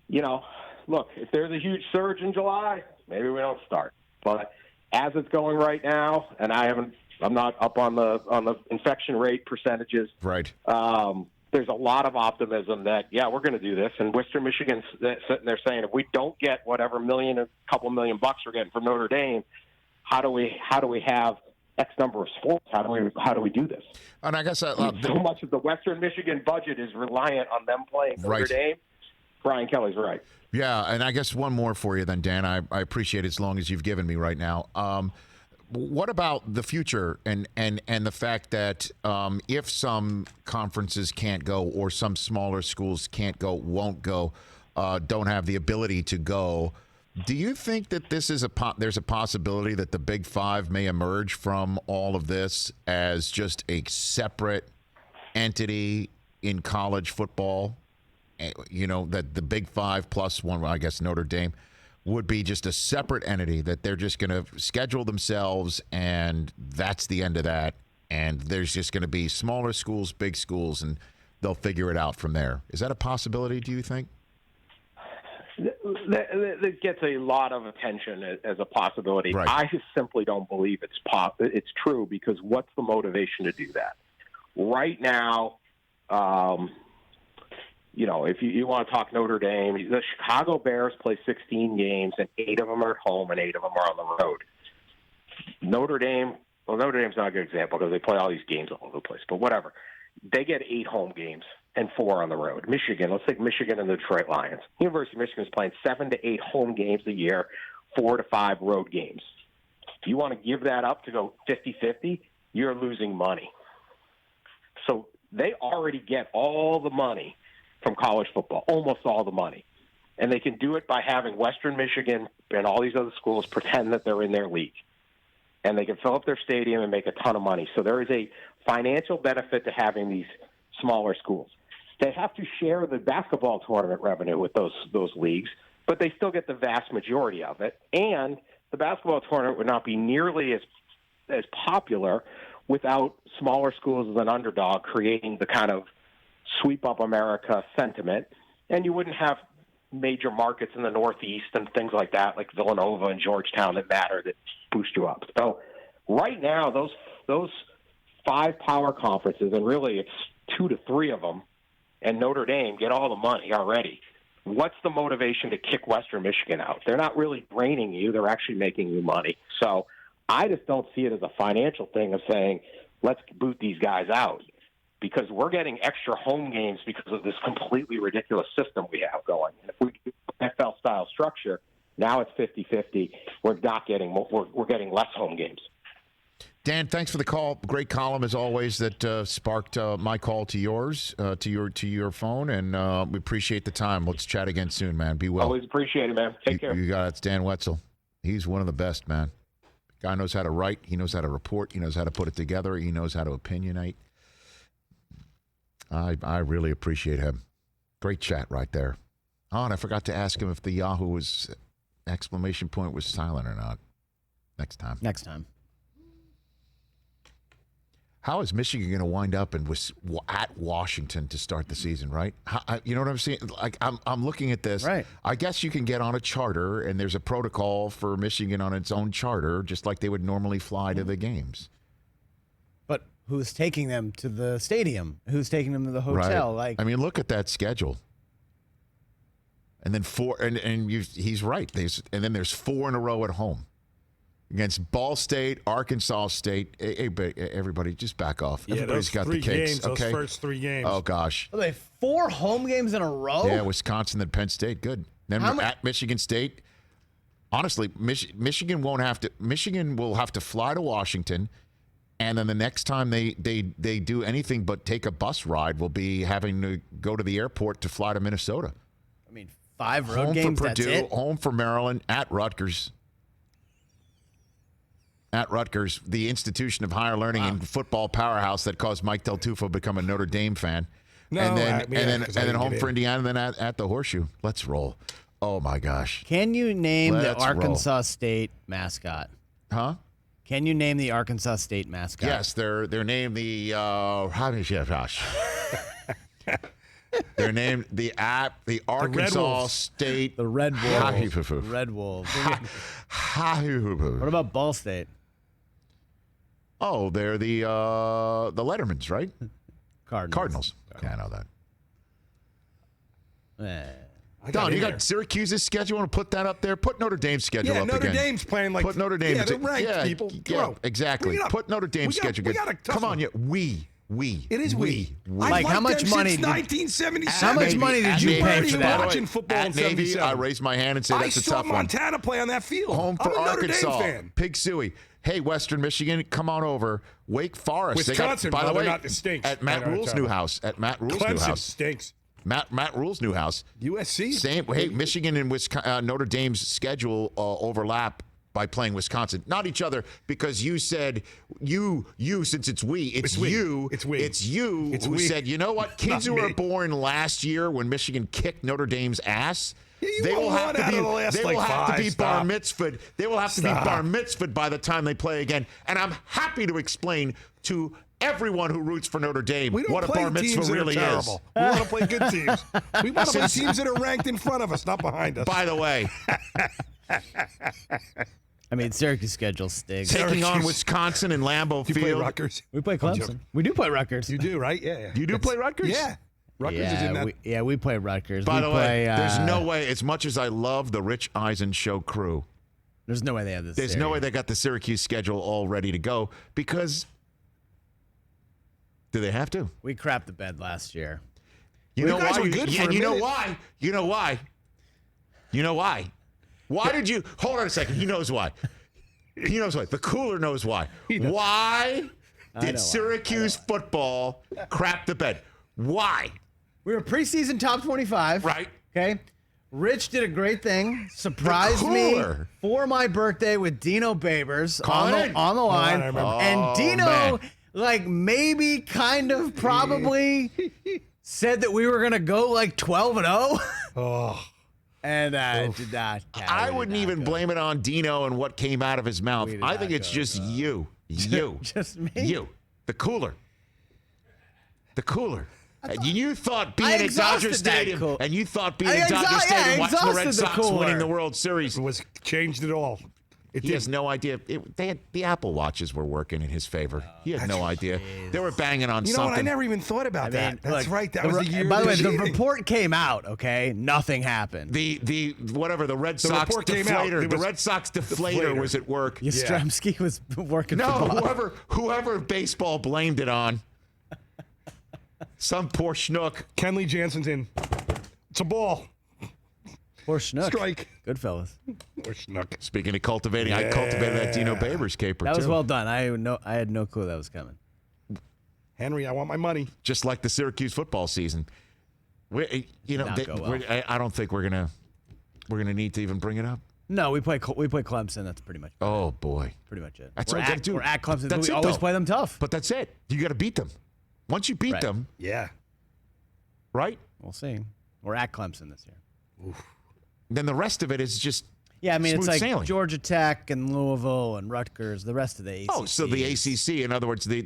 you know, look, if there's a huge surge in July, maybe we don't start. But as it's going right now, and I'm not up on the infection rate percentages. Right. There's a lot of optimism that, yeah, we're going to do this. And Western Michigan's sitting there saying, if we don't get whatever a couple $1 million we're getting from Notre Dame, how do we have X number of sports? How do we do this? And I guess so much of the Western Michigan budget is reliant on them playing Notre Dame. Brian Kelly's right. Yeah, and I guess one more for you then, Dan. I appreciate it as long as you've given me right now. What about the future and the fact that if some conferences can't go or some smaller schools can't go, won't go, don't have the ability to go, do you think that this is there's a possibility that the Big Five may emerge from all of this as just a separate entity in college football? You know, that the Big Five plus one, I guess Notre Dame, would be just a separate entity that they're just going to schedule themselves, and that's the end of that. And there's just going to be smaller schools, big schools, and they'll figure it out from there. Is that a possibility, do you think? It gets a lot of attention as a possibility. Right. I just simply don't believe it's true, because what's the motivation to do that? Right now, you know, if you want to talk Notre Dame, the Chicago Bears play 16 games, and 8 of them are at home and 8 of them are on the road. Notre Dame's not a good example because they play all these games all over the place, but whatever. They get 8 home games and 4 on the road. Michigan, let's take Michigan and the Detroit Lions. University of Michigan is playing 7 to 8 home games a year 4 to 5 road games. If you want to give that up to go 50-50, you're losing money. So they already get all the money from college football, almost all the money. And they can do it by having Western Michigan and all these other schools pretend that they're in their league. And they can fill up their stadium and make a ton of money. So there is a financial benefit to having these smaller schools. They have to share the basketball tournament revenue with those leagues, but they still get the vast majority of it. And the basketball tournament would not be nearly as popular without smaller schools as an underdog creating the kind of sweep up America sentiment. And you wouldn't have major markets in the Northeast and things like that, like Villanova and Georgetown, that matter, that boost you up. So right now, those 5 power conferences, and really it's 2 to 3 of them, and Notre Dame get all the money already. What's the motivation to kick Western Michigan out? They're not really draining you. They're actually making you money. So I just don't see it as a financial thing of saying, let's boot these guys out, because we're getting extra home games because of this completely ridiculous system we have going. And if we do NFL-style structure, now it's 50-50. We're not getting we're getting less home games. Dan, thanks for the call. Great column as always that sparked my call to yours, to your phone, and we appreciate the time. Let's chat again soon, man. Be well. Always appreciate it, man. Take care. You got it. It's Dan Wetzel. He's one of the best, man. Guy knows how to write. He knows how to report. He knows how to put it together. He knows how to opinionate. I really appreciate him. Great chat right there. Oh, and I forgot to ask him if the Yahoo exclamation point was silent or not. Next time. How is Michigan going to wind up at Washington to start the season, right? You know what I'm saying? Like, I'm looking at this. Right. I guess you can get on a charter, and there's a protocol for Michigan on its own charter, just like they would normally fly to the games. But who's taking them to the stadium? Who's taking them to the hotel? Right. I mean, look at that schedule. And then he's right. There's 4 in a row at home. Against Ball State, Arkansas State. Hey, everybody, just back off. Yeah, everybody's got the cakes. Games, okay? Those first 3 games. Oh, gosh. Are they 4 home games in a row? Yeah, Wisconsin, then Penn State. Good. Then we're at Michigan State. Honestly, Michigan will have to fly to Washington, and then the next time they do anything but take a bus ride will be having to go to the airport to fly to Minnesota. I mean, 5 road home games, for Purdue, that's it? Home for Maryland, at Rutgers. At Rutgers, the institution of higher learning and football powerhouse that caused Mike Del Tufo to become a Notre Dame fan. And then home for Indiana, and then at the Horseshoe. Let's roll. Oh, my gosh. Can you name the Arkansas State mascot? Huh? Can you name the Arkansas State mascot? Yes, they're named the they're named the Arkansas State the Red Wolves. Red Wolves. What about Ball State? Oh, they're the Lettermans, right? Cardinals. Yeah, I know that. Don, you got Syracuse's schedule. You want to put that up there? Put Notre Dame's schedule up again. Notre Dame's playing like... Put Notre Dame. Yeah, they're ranked, people. Yeah, exactly. Put Notre Dame's schedule. Come on, It is we. Like, how much money? Since 1977. How much money did you pay for that? Watching football in 77. I raised my hand and said that's a tough one. I saw Montana play on that field. Home for I'm a Arkansas. Notre Dame fan. Pig Suey. Hey, Western Michigan, come on over. Wake Forest. Wisconsin, by the way, not stinks. At Matt Rhule's new house. Clemson stinks. Matt Rhule's new house. USC. Same. Hey, Michigan and Notre Dame's schedule overlap by playing Wisconsin. Not each other, because you said you since it's we. It's you who said, you know what? Kids who were born last year when Michigan kicked Notre Dame's ass, they will have to be bar mitzvahed. They will have to be bar mitzvahed by the time they play again. And I'm happy to explain to everyone who roots for Notre Dame what a bar mitzvah really is. We want to play good teams. We want to play teams that are ranked in front of us, not behind us. By the way, I mean, Syracuse schedule stinks. Taking on Wisconsin and Lambeau Field. You play Rutgers? We play Clemson. We do play Rutgers. You do, right? Yeah. You do play Rutgers? Yeah. Rutgers is in that. We play Rutgers. By the way, there's no way, as much as I love the Rich Eisen show crew, there's no way they have this. There's no way they got the Syracuse schedule all ready to go, because do they have to? We crapped the bed last year. You know why? You know why? Why did you hold on a second? He knows why. He knows why. The cooler knows why. Why did Syracuse football crap the bed? Why? We were preseason top 25. Right. Okay. Rich did a great thing. Surprised me for my birthday with Dino Babers on the line. And Dino, like, maybe kind of probably said that we were going to go like 12-0. Oh. And did not. I wouldn't even blame it on Dino and what came out of his mouth. I think it's just you. You. Just me? You. The cooler. The cooler. And you thought being at Dodger Stadium, and you thought being at Dodger Stadium watching the Red Sox winning the World Series changed it all. He has no idea. The Apple Watches were working in his favor. He had no idea. They were banging on something. You know what? I never even thought about that. That's right. That was the year. By the way, the report came out. Okay, nothing happened. The Red Sox deflator. The Red Sox deflator was at work. Yastrzemski was working. No, whoever baseball blamed it on. Some poor schnook. Kenley Jansen's in. It's a ball. Poor schnook. Strike. Goodfellas. Poor schnook. Speaking of cultivating, I cultivated that Dino Babers caper, That was too. well done. I had no clue that was coming. Henry, I want my money. Just like the Syracuse football season. I don't think we're gonna need to even bring it up. No, we play Clemson. That's pretty much. Oh boy, pretty much it. That's what I got to do. We're at Clemson. That's we it, always though. play them tough. But that's it. You got to beat them. Once you beat them, yeah, right? We'll see. We're at Clemson this year. Oof. Then the rest of it is just it's like sailing. Georgia Tech and Louisville and Rutgers. The rest of the ACC. Oh, so the ACC, in other words, the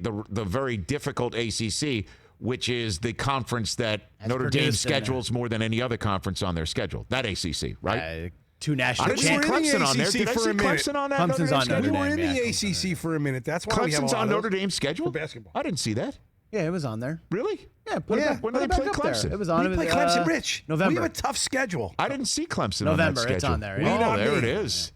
very difficult ACC, which is the conference that Notre Dame schedules more than any other conference on their schedule. That ACC, right? 2 national I didn't see Clemson on there. Did I see Clemson on that? Clemson's on Notre Dame. We were in the ACC for a minute. That's why we have Clemson's a lot on of Notre Dame's schedule? for basketball. I didn't see that. Yeah, it was on there. Really? Yeah, When did they play Clemson? It was on. We play Clemson, Rich. November. We have a tough schedule. I didn't see Clemson November, on that schedule. it's on there. Oh, there it is.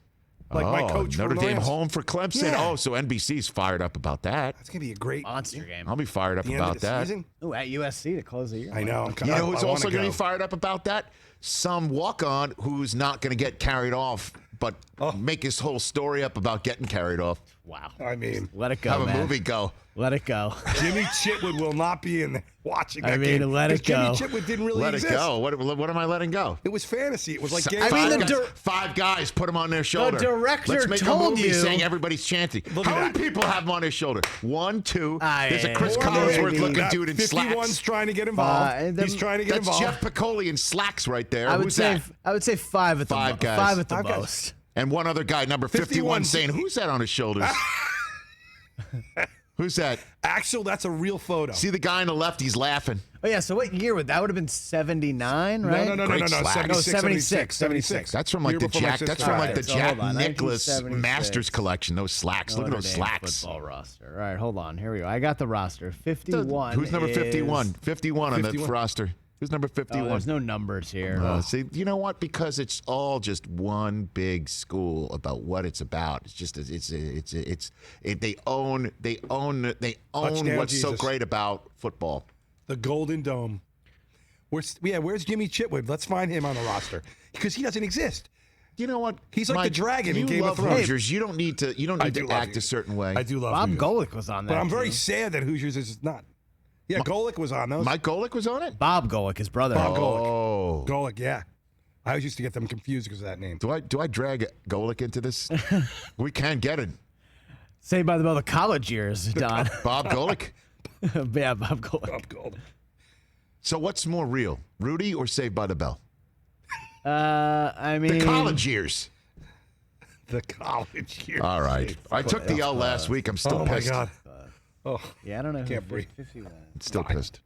Like my coach Notre for Dame Lions. home for Clemson. Yeah. Oh, so NBC's fired up about that. That's gonna be a great monster game. I'll be fired up the end about of the that. Season. Ooh, at USC to close the year. I know. You know who's I also wanna going to be fired up about that? Some walk-on who's not going to get carried off, but make his whole story up about getting carried off. Wow. I mean, Let it go, Have man. a movie go. Let it go. Jimmy Chitwood will not be in there watching that game. Let it go. Jimmy Chitwood didn't really Let exist. it go. What am I letting go? It was fantasy. It was like game. Five guys put him on their shoulder. director Let's make told a movie you. saying everybody's chanting. Look How at many that. people have him on their shoulder? 1, 2. There's a Chris Four, Collinsworth maybe. looking dude in 51's slacks. trying to get involved. He's trying to get That's involved. Jeff Piccoli in slacks right there. I would Who's say that? 5 at the Five guys. 5 at the Five guys. most. And one other guy, number 51, 51. saying, "Who's that on his shoulders?" Who's that? Axel, that's a real photo. See the guy on the left? He's laughing. Oh yeah. So what year would that would have been? 79, right? No. Great slack. 76. That's from like the Jack. That's from like the So Jack hold on, Nicholas 1976. Masters collection. Those slacks. Look at Notre those Dame slacks. Football roster. All right, hold on. Here we go. I got the roster. 51. Who's number 51? is- 51 on that 51. roster. Who's number Oh, 51? there's no numbers here. See, you know what? Because it's all just one big school about what it's about. It's just they own Touchdown, what's so Jesus. great about football. The Golden Dome. Where's Jimmy Chitwood? Let's find him on the roster because he doesn't exist. You know what? He's like the dragon in you Game of love Thrones. Hoosiers. You don't need to. You don't I need do to love act a Hoosiers. certain way. I do love Bob Hoosiers. Golick was on that. But I'm very too. sad that Hoosiers is not. Yeah, Golick was on those. Mike Golick was on it. Bob Golick, his brother. Bob Oh, Golick, yeah. I always used to get them confused because of that name. do I drag Golick into this? We can get it. Saved by the Bell, the college years, Don. Bob Golick. Yeah, Bob Golick. Bob Golick. So what's more real, Rudy or Saved by the Bell? I mean, The college years. The college years. All right. I took the L last week. I'm still Oh, my pissed. God. Oh, Yeah, I don't know. Can't breathe. 51. Still pissed.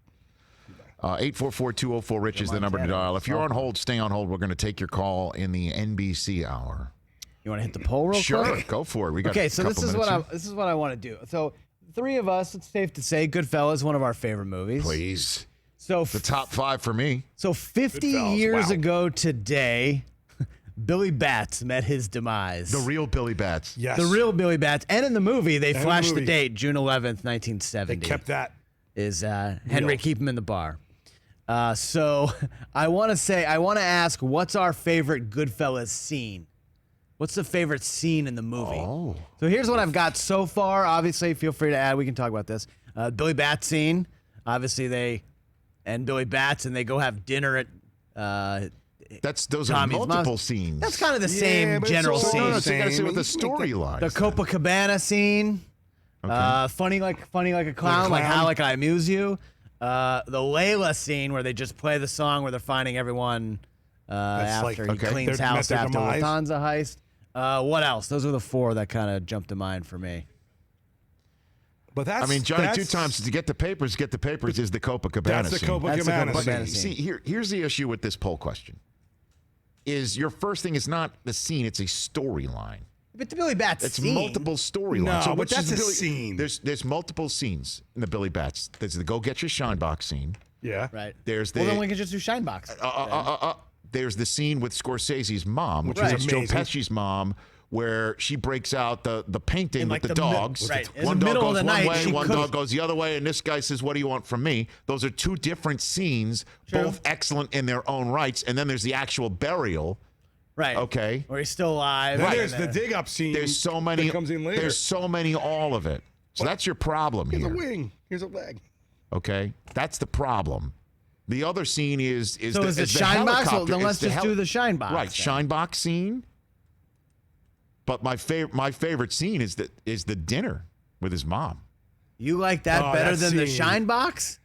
844-204-RICH is the number to dial. If you're on hold, stay on hold. We're going to take your call in the NBC hour. You want to hit the poll real Sure, quick? go for it. We got Okay, a so this couple is minutes what I want to do. So 3 of us, it's safe to say, Goodfellas, one of our favorite movies. here. Please. So The top 5 for me. So 50 Goodfellas, years wow. ago today, Billy Batts met his demise. The real Billy Batts. yes. The real Billy Batts. And in the movie, they in the flashed the movie. date, June 11th, They 1970. kept that. Is Henry keep him in the bar. So I want to ask, what's our favorite Goodfellas scene? What's the favorite scene in the movie? Oh. So here's what I've got so far. Obviously, feel free to add. We can talk about this. Billy Bats scene. Obviously, Billy Bats and they go have dinner at Those are Tommy's multiple mom's. scenes. That's kind of the same general it's all scene. No, the so you got to same. say with the storyline. The Copacabana scene. Funny like a clown. Like how like I amuse you. The Layla scene where they just play the song where they're finding everyone after he cleans They're house met their after demise. Lufthansa heist. What else? Those are the four that kind of jumped to mind for me. But that's, Johnny, that's, 2 times to get the papers is the Copacabana That's the scene. Copacabana Copacabana scene. scene. See, here's the issue with this poll question. Is your first thing is not the scene, it's a storyline. But the Billy Bats It's scene. multiple storylines. No, but which is that's a Billy- scene. There's multiple scenes in the Billy Bats. There's the go get your shine box scene. Yeah. Right. There's Well, the- then we can just do Shinebox. There's the scene with Scorsese's mom, which Right. is Joe Amazing. Pesci's mom, where she breaks out the painting In, with like, the the dogs. right. In One the dog middle of goes the one night, way, she one cooks- dog goes the other way, and this guy says, "What do you want from me?" Those are 2 different scenes, True. both excellent in their own rights. And then there's the actual burial. Right. Okay. Where he's still alive. Then Right. there's the dig up scene. There's so many. That comes in later. There's so many. All of it. So that's your problem Here's a here. wing. Here's a leg. Okay, that's the problem. The other scene is So is the shine box? Well, then let's just do the shine box. Right, then. shine box scene. But my favorite scene is the dinner with his mom. You like that Oh, better that than the scene. shine box?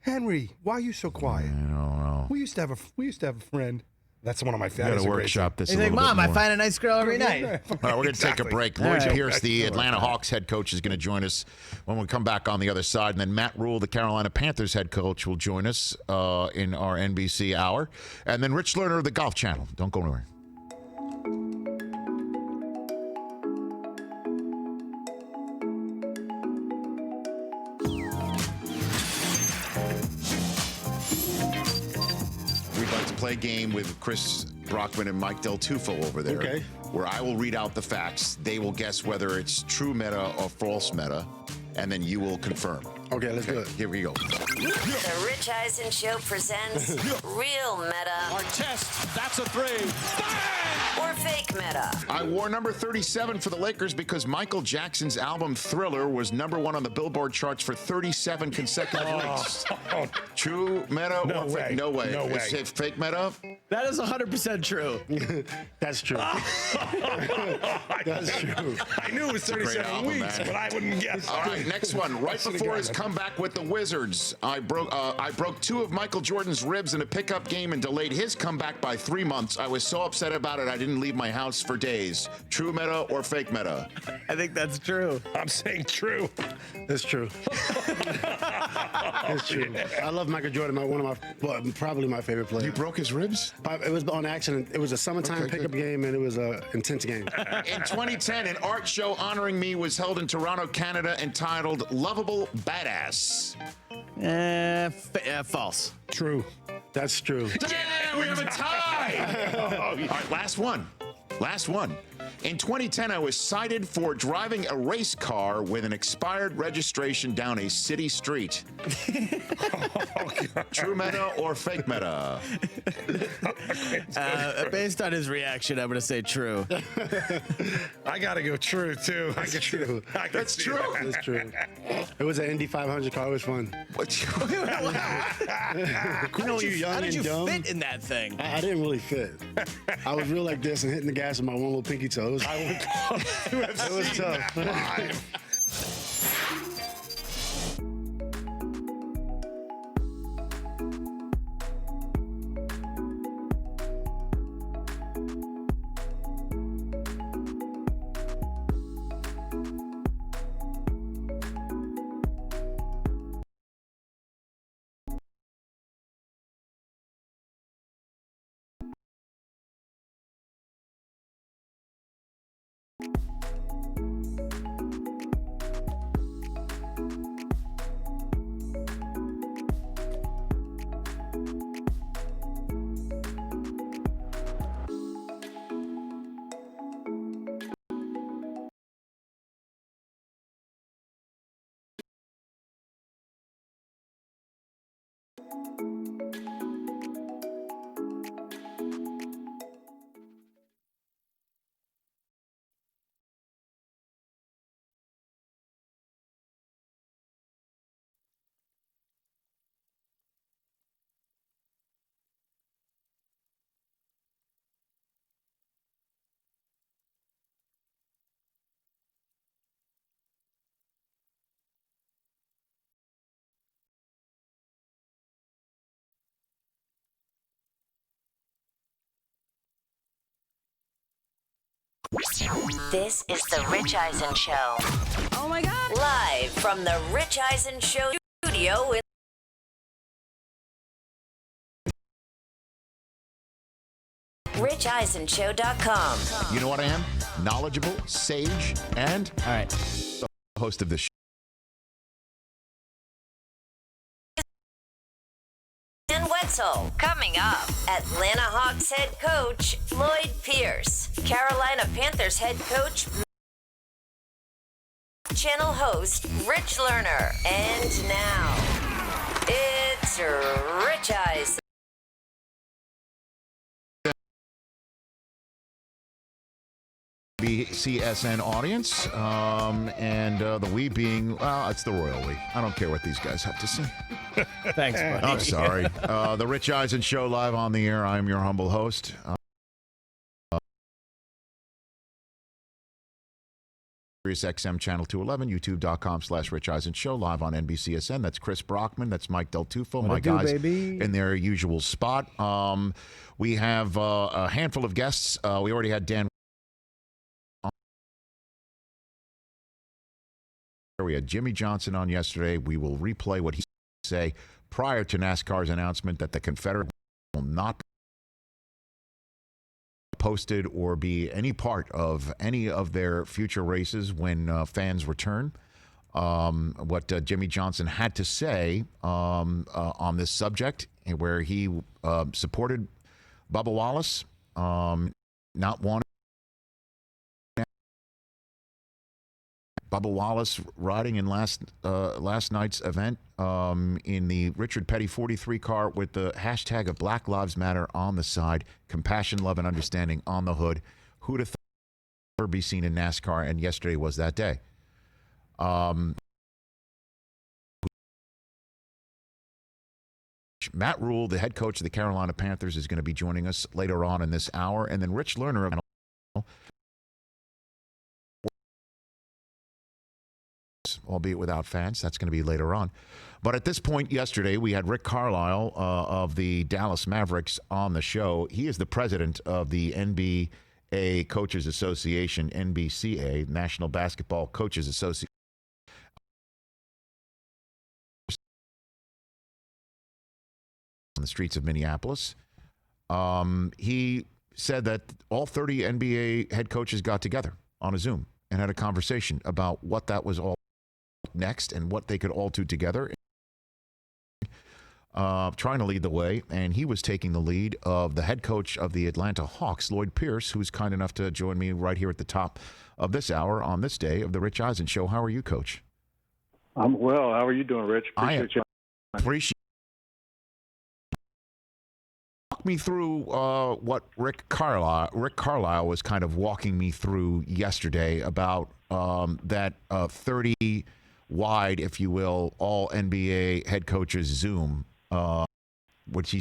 Henry, why are you so quiet? I don't know. We used to have a friend. That's one of my We favorites. got to workshop this. He's a like, little bit Mom, I more. find a nice girl every night. All right, we're going to take a break. Lloyd right. Pierce, the Atlanta Hawks head coach, is going to join us when we come back on the other side. And then Matt Rhule, the Carolina Panthers head coach, will join us in our NBC hour. And then Rich Lerner of the Golf Channel. Don't go anywhere. We'd like to play a game with Chris Brockman and Mike Del Tufo over there. Okay. Where I will read out the facts. They will guess whether it's true meta or false meta. And then you will confirm. Okay, let's do it. Here we go. The Rich Eisen Show presents Real Meta Our test, that's a 3. or Fake Meta. I wore number 37 for the Lakers because Michael Jackson's album Thriller was #1 on the Billboard charts for 37 consecutive weeks. True meta No or way. fake? No way. No way. Is it fake meta? That is 100% true. That's true. That's true. I knew it was great 37 album, weeks, man. but I wouldn't guess. All right, next one. Right before his comeback with the Wizards, I broke 2 of Michael Jordan's ribs in a pickup game and delayed his comeback by 3 months. I was so upset about it, I didn't leave my house for days. True meta or fake meta? I think that's true. I'm saying true. That's true. That's true. I love Michael Jordan. Probably my favorite player. You broke his ribs? It was on accident. It was a summertime Okay, pickup game, and it was an intense game. In 2010, an art show honoring me was held in Toronto, Canada, entitled Lovable Badass. False. True. That's true. Damn, we have a tie! All right, last one. In 2010, I was cited for driving a race car with an expired registration down a city street. True meta or fake meta? Based on his reaction, I'm going to say true. I gotta go true too. That's true. That's true. That's true. It was an Indy 500 car. It was fun. You know, when you're young How did and you dumb. fit in that thing? I didn't really fit. I was real like this and hitting the gas with my one little pinky toe. It was tough. This is the Rich Eisen Show. Oh my God. Live from the Rich Eisen Show studio in RichEisenShow.com. You know what I am? Knowledgeable, sage, and All right. the host of this show. Dan Wetzel. Coming up, Atlanta Hawks head coach Lloyd Pierce, Carolina Panthers head coach, channel host Rich Lerner, and now it's Rich Eisen. BCSN audience, and the we being, well, it's the royal we. I don't care what these guys have to say. Thanks, buddy. I'm sorry. The Rich Eisen Show live on the air. I'm your humble host. Sirius XM Channel 211, YouTube.com/Rich Eisen Show, live on NBCSN. That's Chris Brockman. That's Mike Del Tufo, my guys in their usual spot. We have a handful of guests. We already had Dan. We had Jimmy Johnson on yesterday. We will replay what he said prior to NASCAR's announcement that the Confederate will not be posted or be any part of any of their future races when fans return. What Jimmy Johnson had to say on this subject, where he supported Bubba Wallace, not wanting Bubba Wallace riding in last night's event in the Richard Petty 43 car with the hashtag of Black Lives Matter on the side, compassion, love, and understanding on the hood. Who'd have thought ever be seen in NASCAR? And yesterday was that day. Matt Rhule, the head coach of the Carolina Panthers, is going to be joining us later on in this hour, and then Rich Lerner of albeit without fans. That's going to be later on. But at this point yesterday, we had Rick Carlisle of the Dallas Mavericks on the show. He is the president of the NBA Coaches Association, NBCA, National Basketball Coaches Association. On the streets of Minneapolis. He said that all 30 NBA head coaches got together on a Zoom and had a conversation about what that was all next and what they could all do together, trying to lead the way. And he was taking the lead of the head coach of the Atlanta Hawks, Lloyd Pierce, who's kind enough to join me right here at the top of this hour on this day of the Rich Eisen Show. How are you, Coach? I'm well. How are you doing, Rich? Appreciate you. Walk me through what Rick Carlisle was kind of walking me through yesterday about that 30 wide, if you will, all NBA head coaches Zoom, which he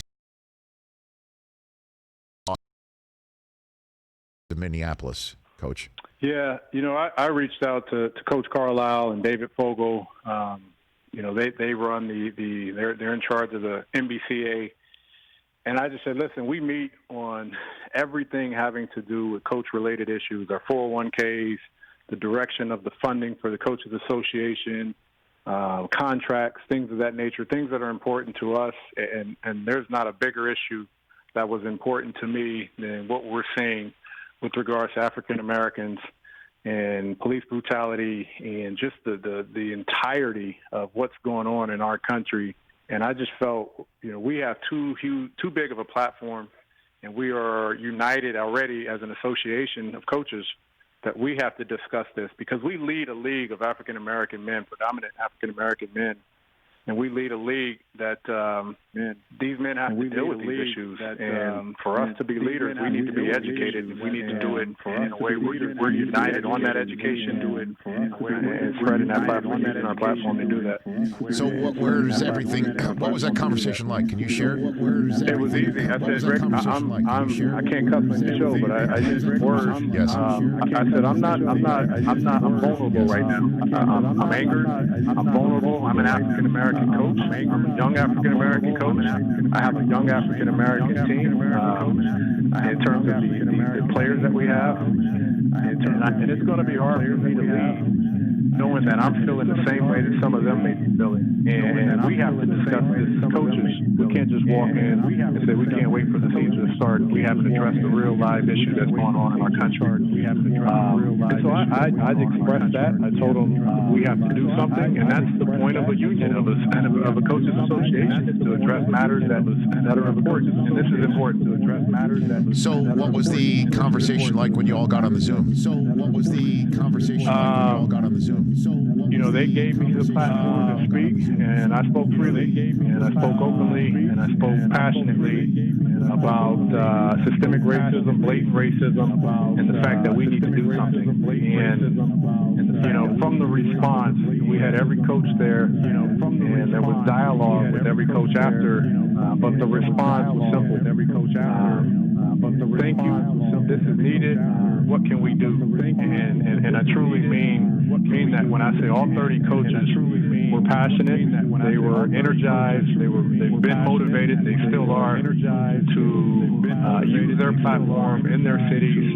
to Minneapolis, Coach. Yeah, you know, I reached out to Coach Carlisle and David Fogel. You know, they run they're in charge of the NBCA. And I just said, listen, we meet on everything having to do with coach-related issues, our 401ks, the direction of the funding for the Coaches Association, contracts, things of that nature, things that are important to us. And there's not a bigger issue that was important to me than what we're seeing with regards to African Americans and police brutality and just the entirety of what's going on in our country. And I just felt, you know, we have too big of a platform, and we are united already as an association of coaches that we have to discuss this, because we lead a league of African-American men, predominant African-American men, and we lead a league that these men have to deal with these issues. And for us to be leaders, we need to be educated, and we need to do it in a way where we're united on that education, do it in a way and spreading that platform, using our platform to do that. So where's everything? What was that conversation like? Can you share? It was easy. I said, Rick, I can't cuss on the show, but I used words. Yes. I said, I'm vulnerable right now. I'm angered. I'm vulnerable. I'm an African-American coach. I'm a young African-American coach. I have a young African American team in terms of the players that we have, and it's going to be hard for me to lead, knowing that I'm feeling the same way that some of them may be feeling. And we have to discuss this as coaches. We can't just walk in and say we can't wait for the season to start. We haven't addressed the real live issue that's going on in our country. And so I expressed that. I told them we have to do something, and that's the point of a union, of a coaches association, is to address matters that are important. And this is important, to address matters that. So what was the conversation like when you all got on the Zoom? They gave me the platform to speak, and I spoke freely, and I spoke openly, and I spoke passionately about systemic racism, blatant racism, and the fact that we need to do something. And from the response, we had every coach there, and there was dialogue with every coach after, but the response was simple. Thank you. This is needed. What can we do? And I truly mean that when I say all 30 coaches were passionate, they were energized, they've been motivated, they still are, to use their platform in their cities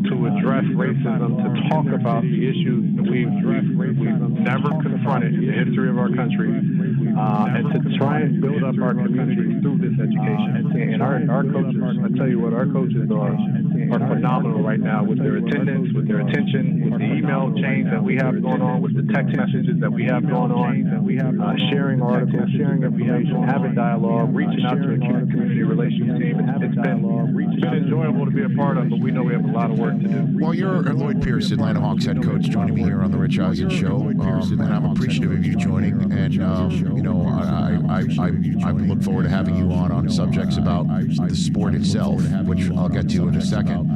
to address racism, to talk about the issues that we've never confronted in the history of our country, and to try and build up our communities through this education. And our coaches, I tell you what, our coaches are phenomenal right now with their attendance, with their attention, with the email chains that we have going on, with the text messages that we have going on, sharing articles, sharing information, having dialogue, reaching out to a community relations team. It's been enjoyable to be a part of, but we know we have a lot of work to do. Well, you're Lloyd Pierce, Atlanta Hawks head coach, joining me here on the Rich Eisen Show, and I'm appreciative of you joining. And I look forward to having you on subjects about the sport itself, which I'll get to in a second.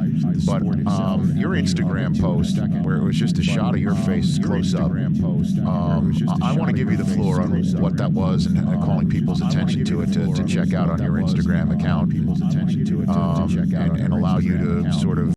But your Instagram post, where it was just a shot of your face close up, I want to give you the floor on what that was and calling people's attention to it to check out on your Instagram account, and allow you to sort of